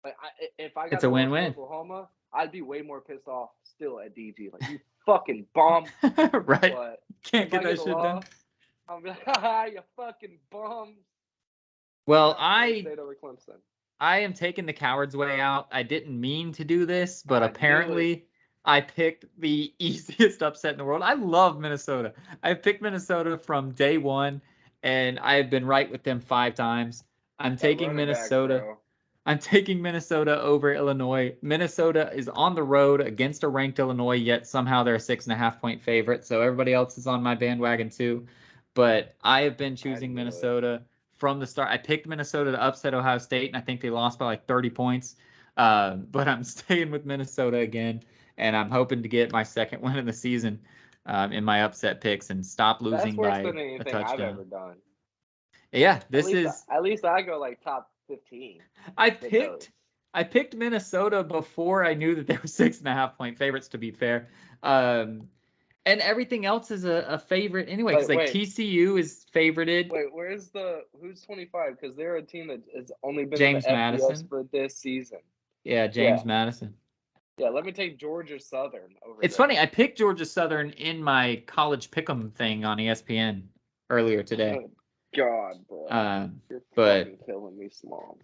S2: if I
S1: It's
S2: got
S1: a
S2: the loss to
S1: win-win.
S2: Oklahoma, I'd be way more pissed off still at DG. Like you fucking bum.
S1: Right.
S2: But
S1: Can't
S2: if
S1: get
S2: I get
S1: that
S2: the
S1: shit done.
S2: loss, I'll be like, haha, you fucking bums.
S1: Well,
S2: Yeah, Florida State over Clemson.
S1: I am taking the coward's way out. I didn't mean to do this, but
S2: I knew it.
S1: apparently I picked the easiest upset in the world. I love Minnesota. I picked Minnesota from day one, and I have been right with them 5 times. I'm
S2: That
S1: taking
S2: running back,
S1: Minnesota.
S2: bro.
S1: I'm taking Minnesota over Illinois. Minnesota is on the road against a ranked Illinois, yet somehow they're a 6.5 point favorite. So everybody else is on my bandwagon too. But I have been
S2: I
S1: choosing
S2: knew it.
S1: Minnesota from the start. I picked Minnesota to upset Ohio State, and I think they lost by like 30 points. But I'm staying with Minnesota again, and I'm hoping to get my second win of the season in my upset picks and stop
S2: That's
S1: losing
S2: worse
S1: by
S2: than
S1: a
S2: anything I've
S1: touchdown.
S2: ever done.
S1: Yeah,
S2: At
S1: this
S2: least,
S1: is.
S2: at least I go like top 15
S1: I
S2: with those.
S1: picked I picked Minnesota before I knew that they were 6.5 point favorites, to be fair. Um, and everything else is a favorite anyway, because
S2: Wait,
S1: like
S2: wait,
S1: TCU is favorited.
S2: wait. Who's 25? Because they're a team that has only been in the
S1: James
S2: FBS
S1: Madison.
S2: for this season.
S1: Yeah,
S2: Yeah,
S1: James Madison.
S2: yeah. Let me take Georgia Southern over
S1: It's
S2: them.
S1: funny, I picked Georgia Southern in my college pick'em thing on ESPN earlier today.
S2: Good God, bro,
S1: Um,
S2: you're
S1: but
S2: fucking killing me, Smalls.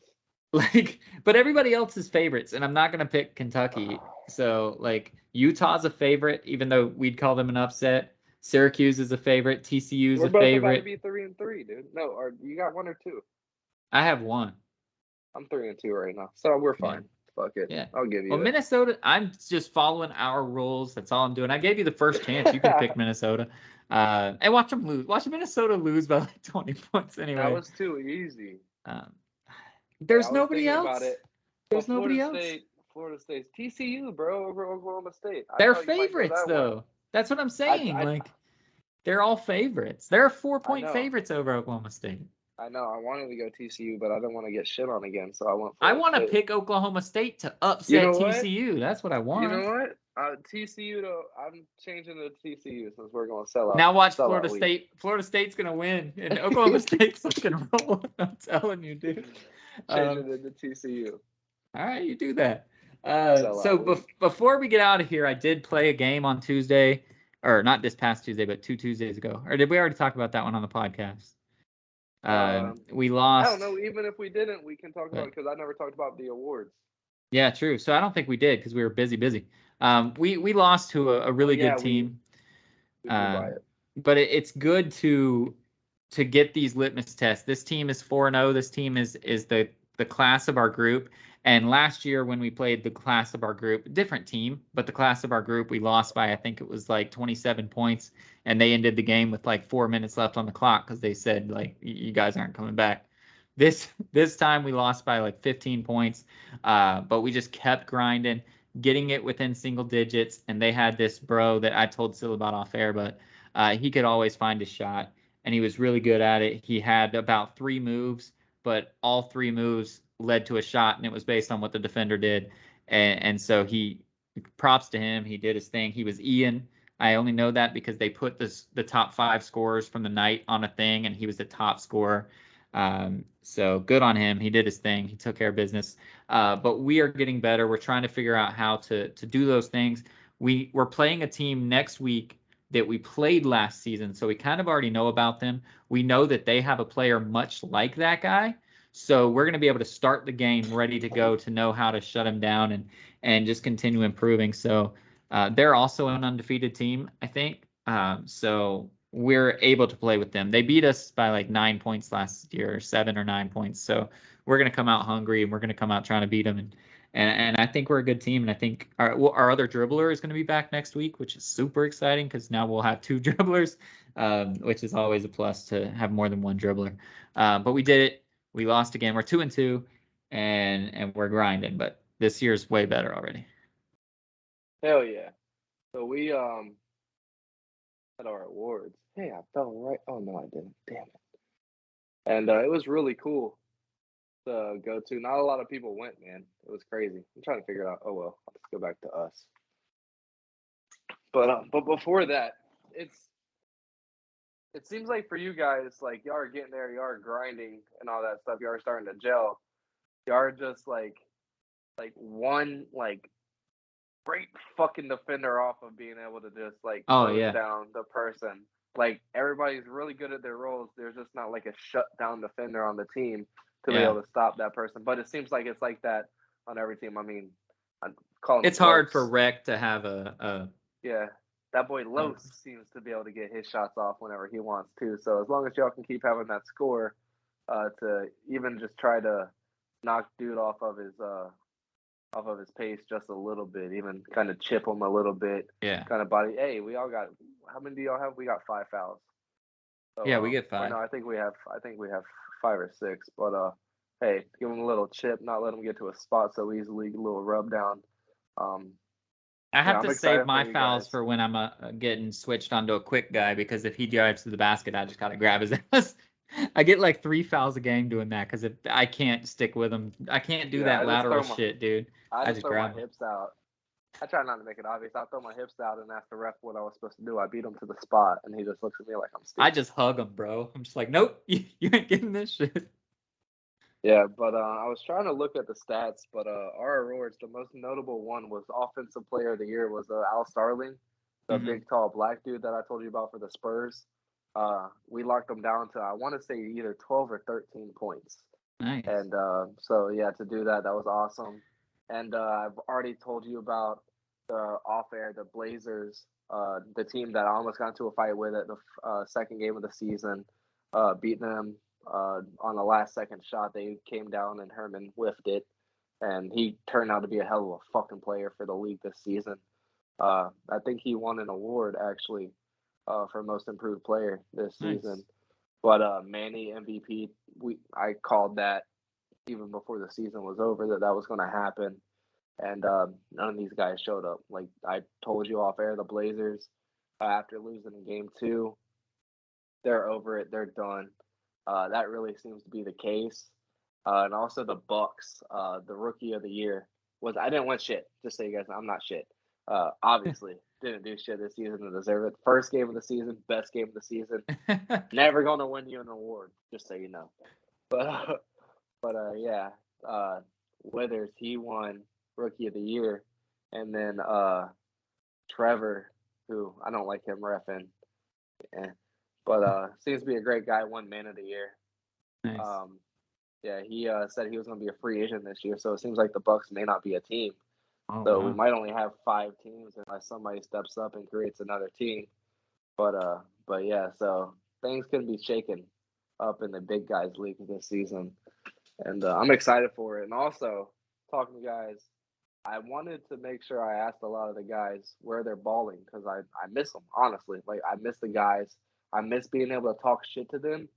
S1: but everybody else is favorites, and I'm not gonna pick Kentucky. So like Utah's a favorite, even though we'd call them an upset. Syracuse is a favorite. TCU's
S2: We're
S1: a
S2: both about to
S1: favorite.
S2: be 3-3, dude. No, or you got one or two.
S1: I have one.
S2: I'm 3-2 right now, so we're
S1: Yeah.
S2: fine. Fuck it.
S1: Yeah.
S2: I'll give
S1: Well,
S2: you it.
S1: Minnesota, I'm just following our rules. That's all I'm doing. I gave you the first chance. You can pick Minnesota. And watch them lose. Watch Minnesota lose by like 20 points
S2: That
S1: anyway.
S2: was too easy.
S1: Um,
S2: Hey, I
S1: there's
S2: was
S1: nobody
S2: thinking about
S1: else.
S2: it.
S1: There's
S2: But
S1: nobody else.
S2: Florida State's TCU, bro, over Oklahoma State. I
S1: They're
S2: thought you might go
S1: favorites,
S2: that way.
S1: though. That's what I'm
S2: I,
S1: saying.
S2: I,
S1: Like, they're all favorites. They're
S2: I
S1: 4-point
S2: know.
S1: favorites over Oklahoma State.
S2: I know. I wanted to go TCU, but I didn't want to get shit on again, so I went
S1: I
S2: Florida
S1: want to
S2: State.
S1: pick Oklahoma State to
S2: You
S1: upset
S2: know what?
S1: TCU. That's what I
S2: You know
S1: want.
S2: what? TCU to I'm changing to TCU since we're going to sell
S1: Now watch
S2: out
S1: Florida
S2: week.
S1: State. Florida State's gonna win, and Oklahoma State's fucking roll. I'm telling you, dude.
S2: Changing it to TCU.
S1: All right, you do that.
S2: Sell out week.
S1: Before we get out of here, I did play a game on Tuesday, or not this past Tuesday, but 2 Tuesdays ago. Or did we already talk about that one on the podcast? We
S2: I
S1: lost.
S2: don't know. Even if we didn't, we can talk about
S1: But,
S2: it because I never talked about the awards.
S1: yeah, true. So I don't think we did because we were busy. We lost to a really good team.
S2: We blew by it.
S1: But it's good to get these litmus tests. This team is 4-0. This team is the class of our group. And last year when we played the class of our group, different team, but the class of our group, we lost by I think it was like 27 points, and they ended the game with like 4 minutes left on the clock because they said like you guys aren't coming back. This time we lost by like 15 points, but we just kept grinding, getting it within single digits. And they had this bro that I told Sil about off air, but he could always find a shot, and he was really good at it. He had about 3 moves, but all 3 moves led to a shot, and it was based on what the defender did. And so props to him. He did his thing. He was Ian. I only know that because they put the top 5 scorers from the night on a thing, and he was the top scorer. So good on him. He did his thing. He took care of business. But we are getting better. We're trying to figure out how to do those things. We're playing a team next week that we played last season, so we kind of already know about them. We know that they have a player much like that guy, so we're going to be able to start the game ready to go to know how to shut him down and just continue improving. So they're also an undefeated team, I think. So we're able to play with them. They beat us by like 9 points last year, or 7 or 9 points. So we're going to come out hungry, and we're going to come out trying to beat them. And I think we're a good team. And I think our other dribbler is going to be back next week, which is super exciting because now we'll have 2 dribblers, which is always a plus to have more than one dribbler. But we did it. We lost again. We're 2-2, and we're grinding. But this year's way better already.
S2: Hell yeah! So we had our awards. Hey, I fell right. Oh no, I didn't. Damn it! And it was really cool to go to. Not a lot of people went, man. It was crazy. I'm trying to figure it out. Oh well, let's go back to us. But before that, it seems like for you guys, like y'all are getting there, y'all are grinding and all that stuff. Y'all are starting to gel. Y'all are just like one like great fucking defender off of being able to just like close down the person. Like everybody's really good at their roles. There's just not like a shut down defender on the team to be able to stop that person. But it seems like it's like that on every team. I mean, I'm calling
S1: it's hard for Rec to have a
S2: yeah. That boy Los seems to be able to get his shots off whenever he wants to. So as long as y'all can keep having that score, to even just try to knock dude off of his pace just a little bit, even kind of chip him a little bit.
S1: Yeah.
S2: Kind of body. Hey, we all got. How many do y'all have? We got 5 fouls. So,
S1: yeah, we get 5.
S2: No, I think we have 5 or 6. But hey, give him a little chip, not let him get to a spot so easily. A little rub down.
S1: I have to save my fouls for when I'm getting switched onto a quick guy, because if he drives to the basket, I just gotta grab his ass. I get like 3 fouls a game doing that because if I can't stick with him, I can't do that lateral shit, dude.
S2: I just throw my hips out. I try not to make it obvious. I throw my hips out and ask the ref what I was supposed to do. I beat him to the spot, and he just looks at me like I'm stupid.
S1: I just hug him, bro. I'm just like, nope, you ain't getting this shit.
S2: Yeah, but I was trying to look at the stats, but our awards, the most notable one was Offensive Player of the Year was Al Starling, the big, tall black dude that I told you about for the Spurs. We locked him down to, I want to say, either 12 or 13 points.
S1: Nice.
S2: And so, yeah, to do that, that was awesome. And I've already told you about the off-air, the Blazers, the team that I almost got into a fight with at the second game of the season, beating them on the last second shot. They came down and Herman whiffed it. and he turned out to be a hell of a fucking player for the league this season. I think he won an award actually for most improved player this season.
S1: Nice.
S2: But Manny MVP, I called that even before the season was over that was going to happen, and none of these guys showed up. Like I told you off air, the Blazers after losing in Game 2, they're over it. They're done. That really seems to be the case. And also the Bucks, the Rookie of the Year I didn't win shit. Just so you guys know, I'm not shit. Obviously didn't do shit this season to deserve it. First game of the season, best game of the season. Never gonna win you an award, just so you know. But yeah, Withers he won Rookie of the Year, and then Trevor, who I don't like him reffing, but seems to be a great guy. Won Man of the Year.
S1: Nice.
S2: Yeah, he said he was going to be a free agent this year, so it seems like the Bucks may not be a team.
S1: Oh,
S2: So
S1: wow.
S2: we might only have 5 teams unless somebody steps up and creates another team. But yeah, so things can be shaken up in the big guys league this season, and I'm excited for it. And also talking to guys, I wanted to make sure I asked a lot of the guys where they're balling because I miss them honestly. Like I miss the guys. I miss being able to talk shit to them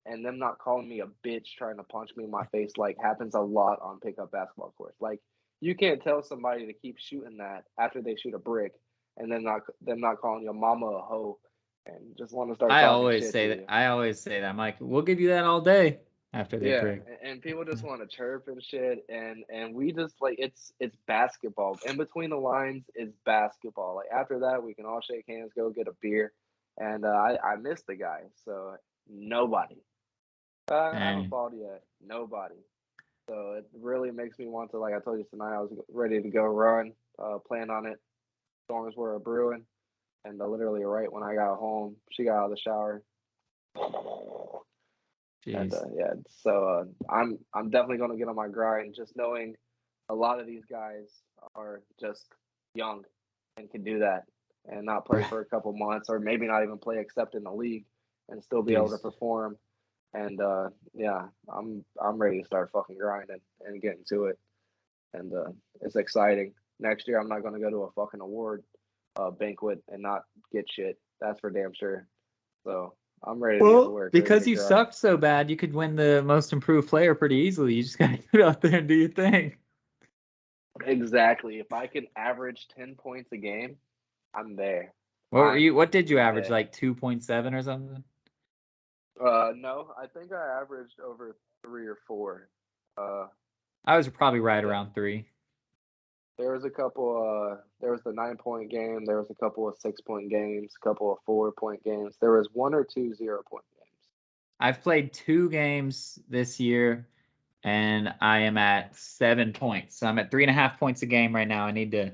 S2: and them not calling me a bitch trying to punch me in my face like happens a lot on pickup basketball courts. Like you can't tell somebody to keep shooting that after they shoot a brick and then not calling your mama a hoe and just want to start
S1: I
S2: talking
S1: always
S2: shit to
S1: say that.
S2: you.
S1: I always say that. I'm like, we'll give you that all day after they
S2: Yeah,
S1: break.
S2: and people just want to chirp and shit, and we just like it's basketball. In between the lines is basketball. Like after that, we can all shake hands, go get a beer, and I miss the guys. So nobody, I haven't
S1: And
S2: followed yet. Nobody. So it really makes me want to, like I told you tonight, I was ready to go run, plan on it. Storms were a brewing, and literally right when I got home, she got out of the shower. And
S1: jeez.
S2: yeah, so I'm definitely gonna get on my grind. Just knowing a lot of these guys are just young and can do that and not play
S1: Right.
S2: for a couple months or maybe not even play except in the league and still be able to
S1: Jeez.
S2: perform. And yeah, I'm ready to start fucking grinding and getting to it. And it's exciting. Next year, I'm not gonna go to a fucking award banquet and not get shit. That's for damn sure. So I'm ready to get to
S1: Well,
S2: work, ready
S1: because
S2: to
S1: you
S2: grind.
S1: sucked so bad, you could win the most improved player pretty easily. You just gotta get out there and do your thing.
S2: Exactly. If I can average 10 points a game, I'm there.
S1: What were
S2: I'm
S1: you? What did you average?
S2: there.
S1: Like 2.7 or something?
S2: No, I think I averaged over 3 or 4. Uh,
S1: I was probably right
S2: yeah.
S1: around 3.
S2: There was a couple. There was the 9 point game. There was a couple of 6 point games. A couple of 4 point games. There was 1 or 2 0 point games.
S1: I've played 2 games this year, and I am at 7 points. So I'm at 3.5 points a game right now. I need to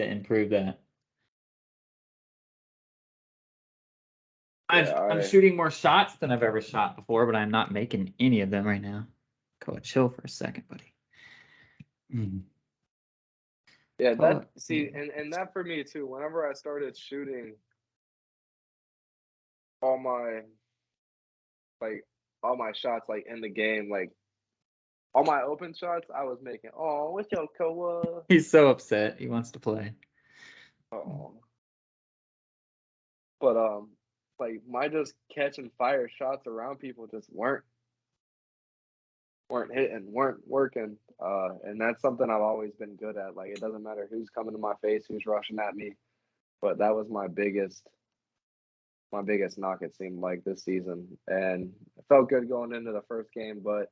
S1: improve that.
S2: Yeah,
S1: I'm shooting more shots than I've ever shot before, but I'm not making any of them right now. Go chill for a second, buddy.
S2: yeah.
S1: Call
S2: That
S1: it.
S2: see, and that for me too. Whenever I started shooting all my like all my shots like in the game, like all my open shots, I was making. Oh, what's your Koa?
S1: He's so upset. He wants to play.
S2: Oh, but like my just catch and fire shots around people just weren't hitting, weren't working. And that's something I've always been good at. Like it doesn't matter who's coming to my face, who's rushing at me. But that was my biggest knock. It seemed like this season, and it felt good going into the first game, but.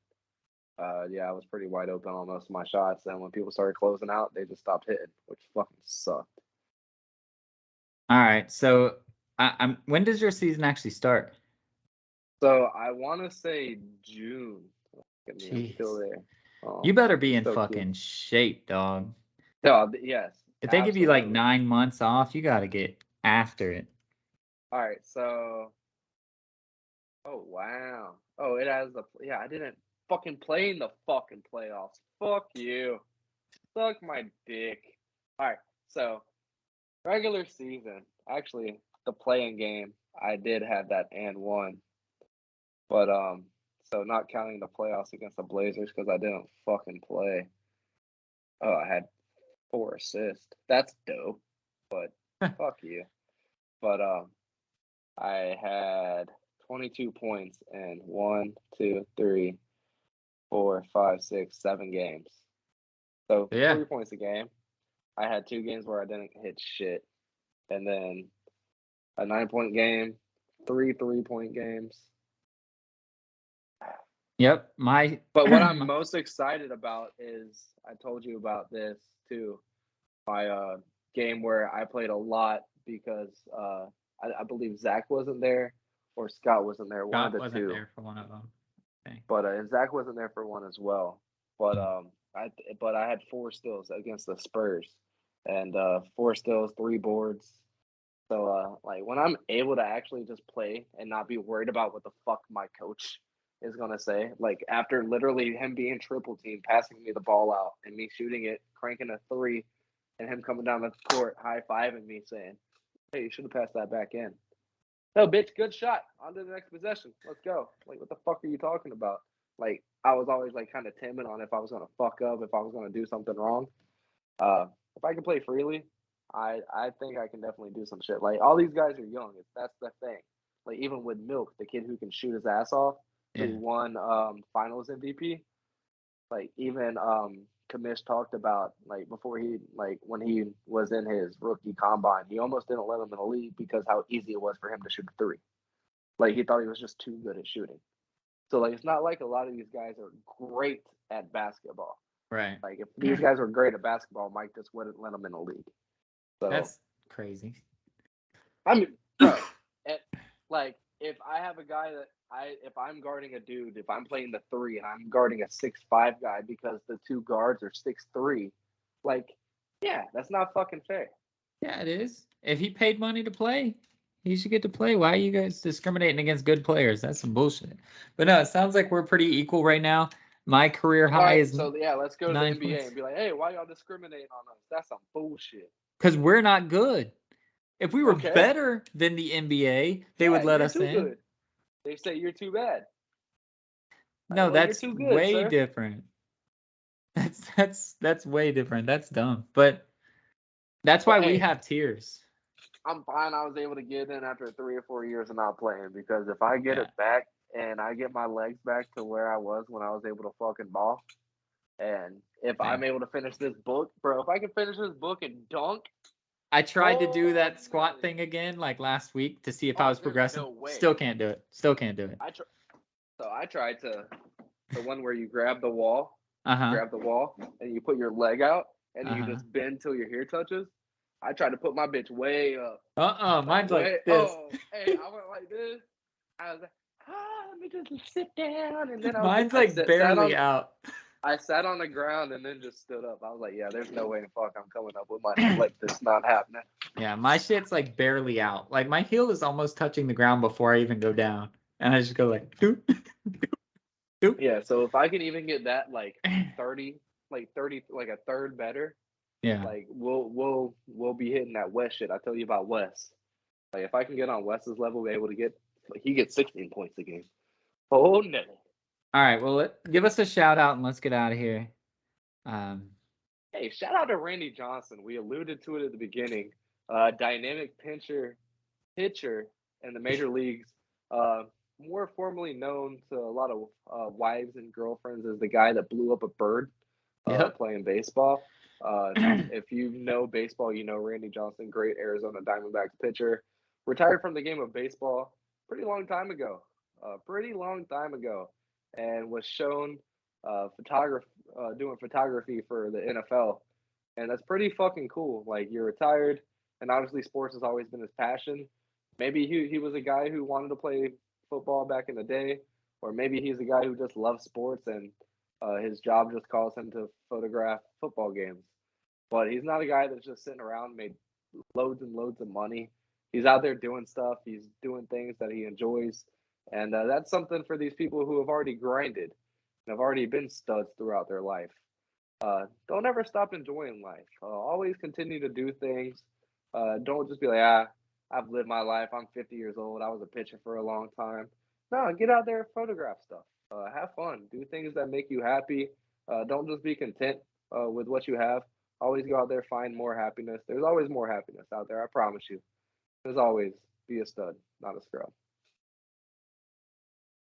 S2: Yeah, I was pretty wide open on most of my shots, and when people started closing out, they just stopped hitting, which fucking sucked.
S1: All right. So I'm. When does your season actually start?
S2: So I want to say June. Look at me, I'm still
S1: Jeez.
S2: there.
S1: You
S2: Oh,
S1: better be
S2: it's
S1: in
S2: so cute.
S1: fucking shape, dog.
S2: No, yes,
S1: If they give you like
S2: absolutely.
S1: 9 months off, you gotta get after it.
S2: All right, so oh wow. Oh, it has the yeah. I didn't fucking play in the fucking playoffs. Fuck you. Suck my dick. All right, so regular season. Actually, the playing game, I did have that and won. But so not counting the playoffs against the Blazers because I didn't fucking play. Oh, I had 4 assists. That's dope. But fuck you. But I had 22 points in 7 games. So
S1: Yeah.
S2: 3 points a game. I had 2 games where I didn't hit shit, and then a 9 point game, 3 3 point games.
S1: Yep. My
S2: But what I'm most excited about is I told you about this too. My game where I played a lot because I believe Zach wasn't there or Scott wasn't there, one of
S1: Scott
S2: the
S1: wasn't
S2: two.
S1: there for one of them. Okay.
S2: But and Zach wasn't there for one as well. But I had 4 steals against the Spurs, and 4 steals, 3 boards. So like when I'm able to actually just play and not be worried about what the fuck my coach is gonna say, like after literally him being triple team, passing me the ball out and me shooting it, cranking a three, and him coming down the court, high fiving me, saying, "Hey, you should have passed that back in." No, bitch, good shot. On to the next possession. Let's go. Like, what the fuck are you talking about? Like, I was always like kind of timid on if I was gonna fuck up, if I was gonna do something wrong. If I can play freely, I think I can definitely do some shit. Like all these guys are young. That's the thing. Like even with Milk, the kid who can shoot his ass off, who
S1: Yeah.
S2: won Finals MVP. Like even Kamish talked about like before he like when he was in his rookie combine, he almost didn't let him in the league because how easy it was for him to shoot a three. Like he thought he was just too good at shooting. So like it's not like a lot of these guys are great at basketball.
S1: Right.
S2: Like if these guys were great at basketball, Mike just wouldn't let them in the league. So
S1: That's crazy.
S2: I mean, bro, it, like if I have a guy that if I'm guarding a dude, if I'm playing the three and I'm guarding a 6'5" guy because the two guards are 6'3", like yeah, that's not fucking fair.
S1: Yeah, it is. If he paid money to play, he should get to play. Why are you guys discriminating against good players? That's some bullshit. But no, it sounds like we're pretty equal right now. My career
S2: All
S1: high
S2: right,
S1: is
S2: so yeah, let's go to the NBA
S1: 9 points.
S2: and be like, hey, why y'all discriminating on us? That's some bullshit.
S1: Because we're not good. If we were
S2: Okay,
S1: better than the NBA, they would
S2: yeah,
S1: let
S2: you're
S1: us
S2: too
S1: in.
S2: good. They say you're too bad. All right,
S1: No,
S2: well, you're
S1: that's
S2: too good,
S1: way
S2: sir.
S1: different. That's way different. That's dumb. But that's
S2: But
S1: why we
S2: hey,
S1: have tiers.
S2: I'm fine. I was able to get in after 3 or 4 years of not playing because if I get
S1: Yeah.
S2: it back and I get my legs back to where I was when I was able to fucking ball, and if
S1: Same.
S2: I'm able to finish this book, bro, if I can finish this book and dunk,
S1: I tried to do
S2: oh
S1: that squat
S2: Nelly,
S1: thing again like last week to see if I
S2: oh
S1: was
S2: there's
S1: progressing.
S2: no way.
S1: Still can't do it. Still can't do it.
S2: I tr- so I tried to the one where you grab the wall,
S1: Uh-huh.
S2: and you put your leg out and you
S1: Uh-huh.
S2: just bend till your hair touches. I tried to put my bitch way up, like
S1: Mine's
S2: way.
S1: like this.
S2: Oh, hey, I went like this. I was like, let me just sit down, and then
S1: Mine's like barely out.
S2: I sat on the ground and then just stood up. I was like, yeah, there's no way in fuck I'm coming up with my like this not happening.
S1: Yeah, my shit's like barely out. Like my heel is almost touching the ground before I even go down. And I just go like doop, doop.
S2: Yeah, so if I can even get that like 30, like a third better,
S1: Yeah.
S2: like we'll be hitting that West shit. I tell you about West. Like if I can get on West's level, be able to get he gets 16 points a game. Oh no.
S1: All right, well give us a shout out and let's get out of here. Um
S2: Hey, shout out to Randy Johnson. We alluded to it at the beginning. Dynamic pitcher in the major leagues. Uh, more formally known to a lot of wives and girlfriends as the guy that blew up a bird
S1: yep.
S2: playing baseball. If you know baseball, you know Randy Johnson, great Arizona Diamondbacks pitcher, retired from the game of baseball pretty long time ago, and was shown doing photography for the NFL, and that's pretty fucking cool. Like you're retired, and obviously sports has always been his passion. Maybe he was a guy who wanted to play football back in the day, or maybe he's a guy who just loves sports and his job just calls him to photograph football games. But he's not a guy that's just sitting around made loads and loads of money. He's out there doing stuff. He's doing things that he enjoys, and that's something for these people who have already grinded and have already been studs throughout their life. Don't ever stop enjoying life. Always continue to do things. Don't just be like, I've lived my life. I'm 50 years old. I was a pitcher for a long time. No, get out there and photograph stuff. Have fun. Do things that make you happy. Don't just be content with what you have. Always go out there, find more happiness. There's always more happiness out there. I promise you. As always, be a stud, not a scrub.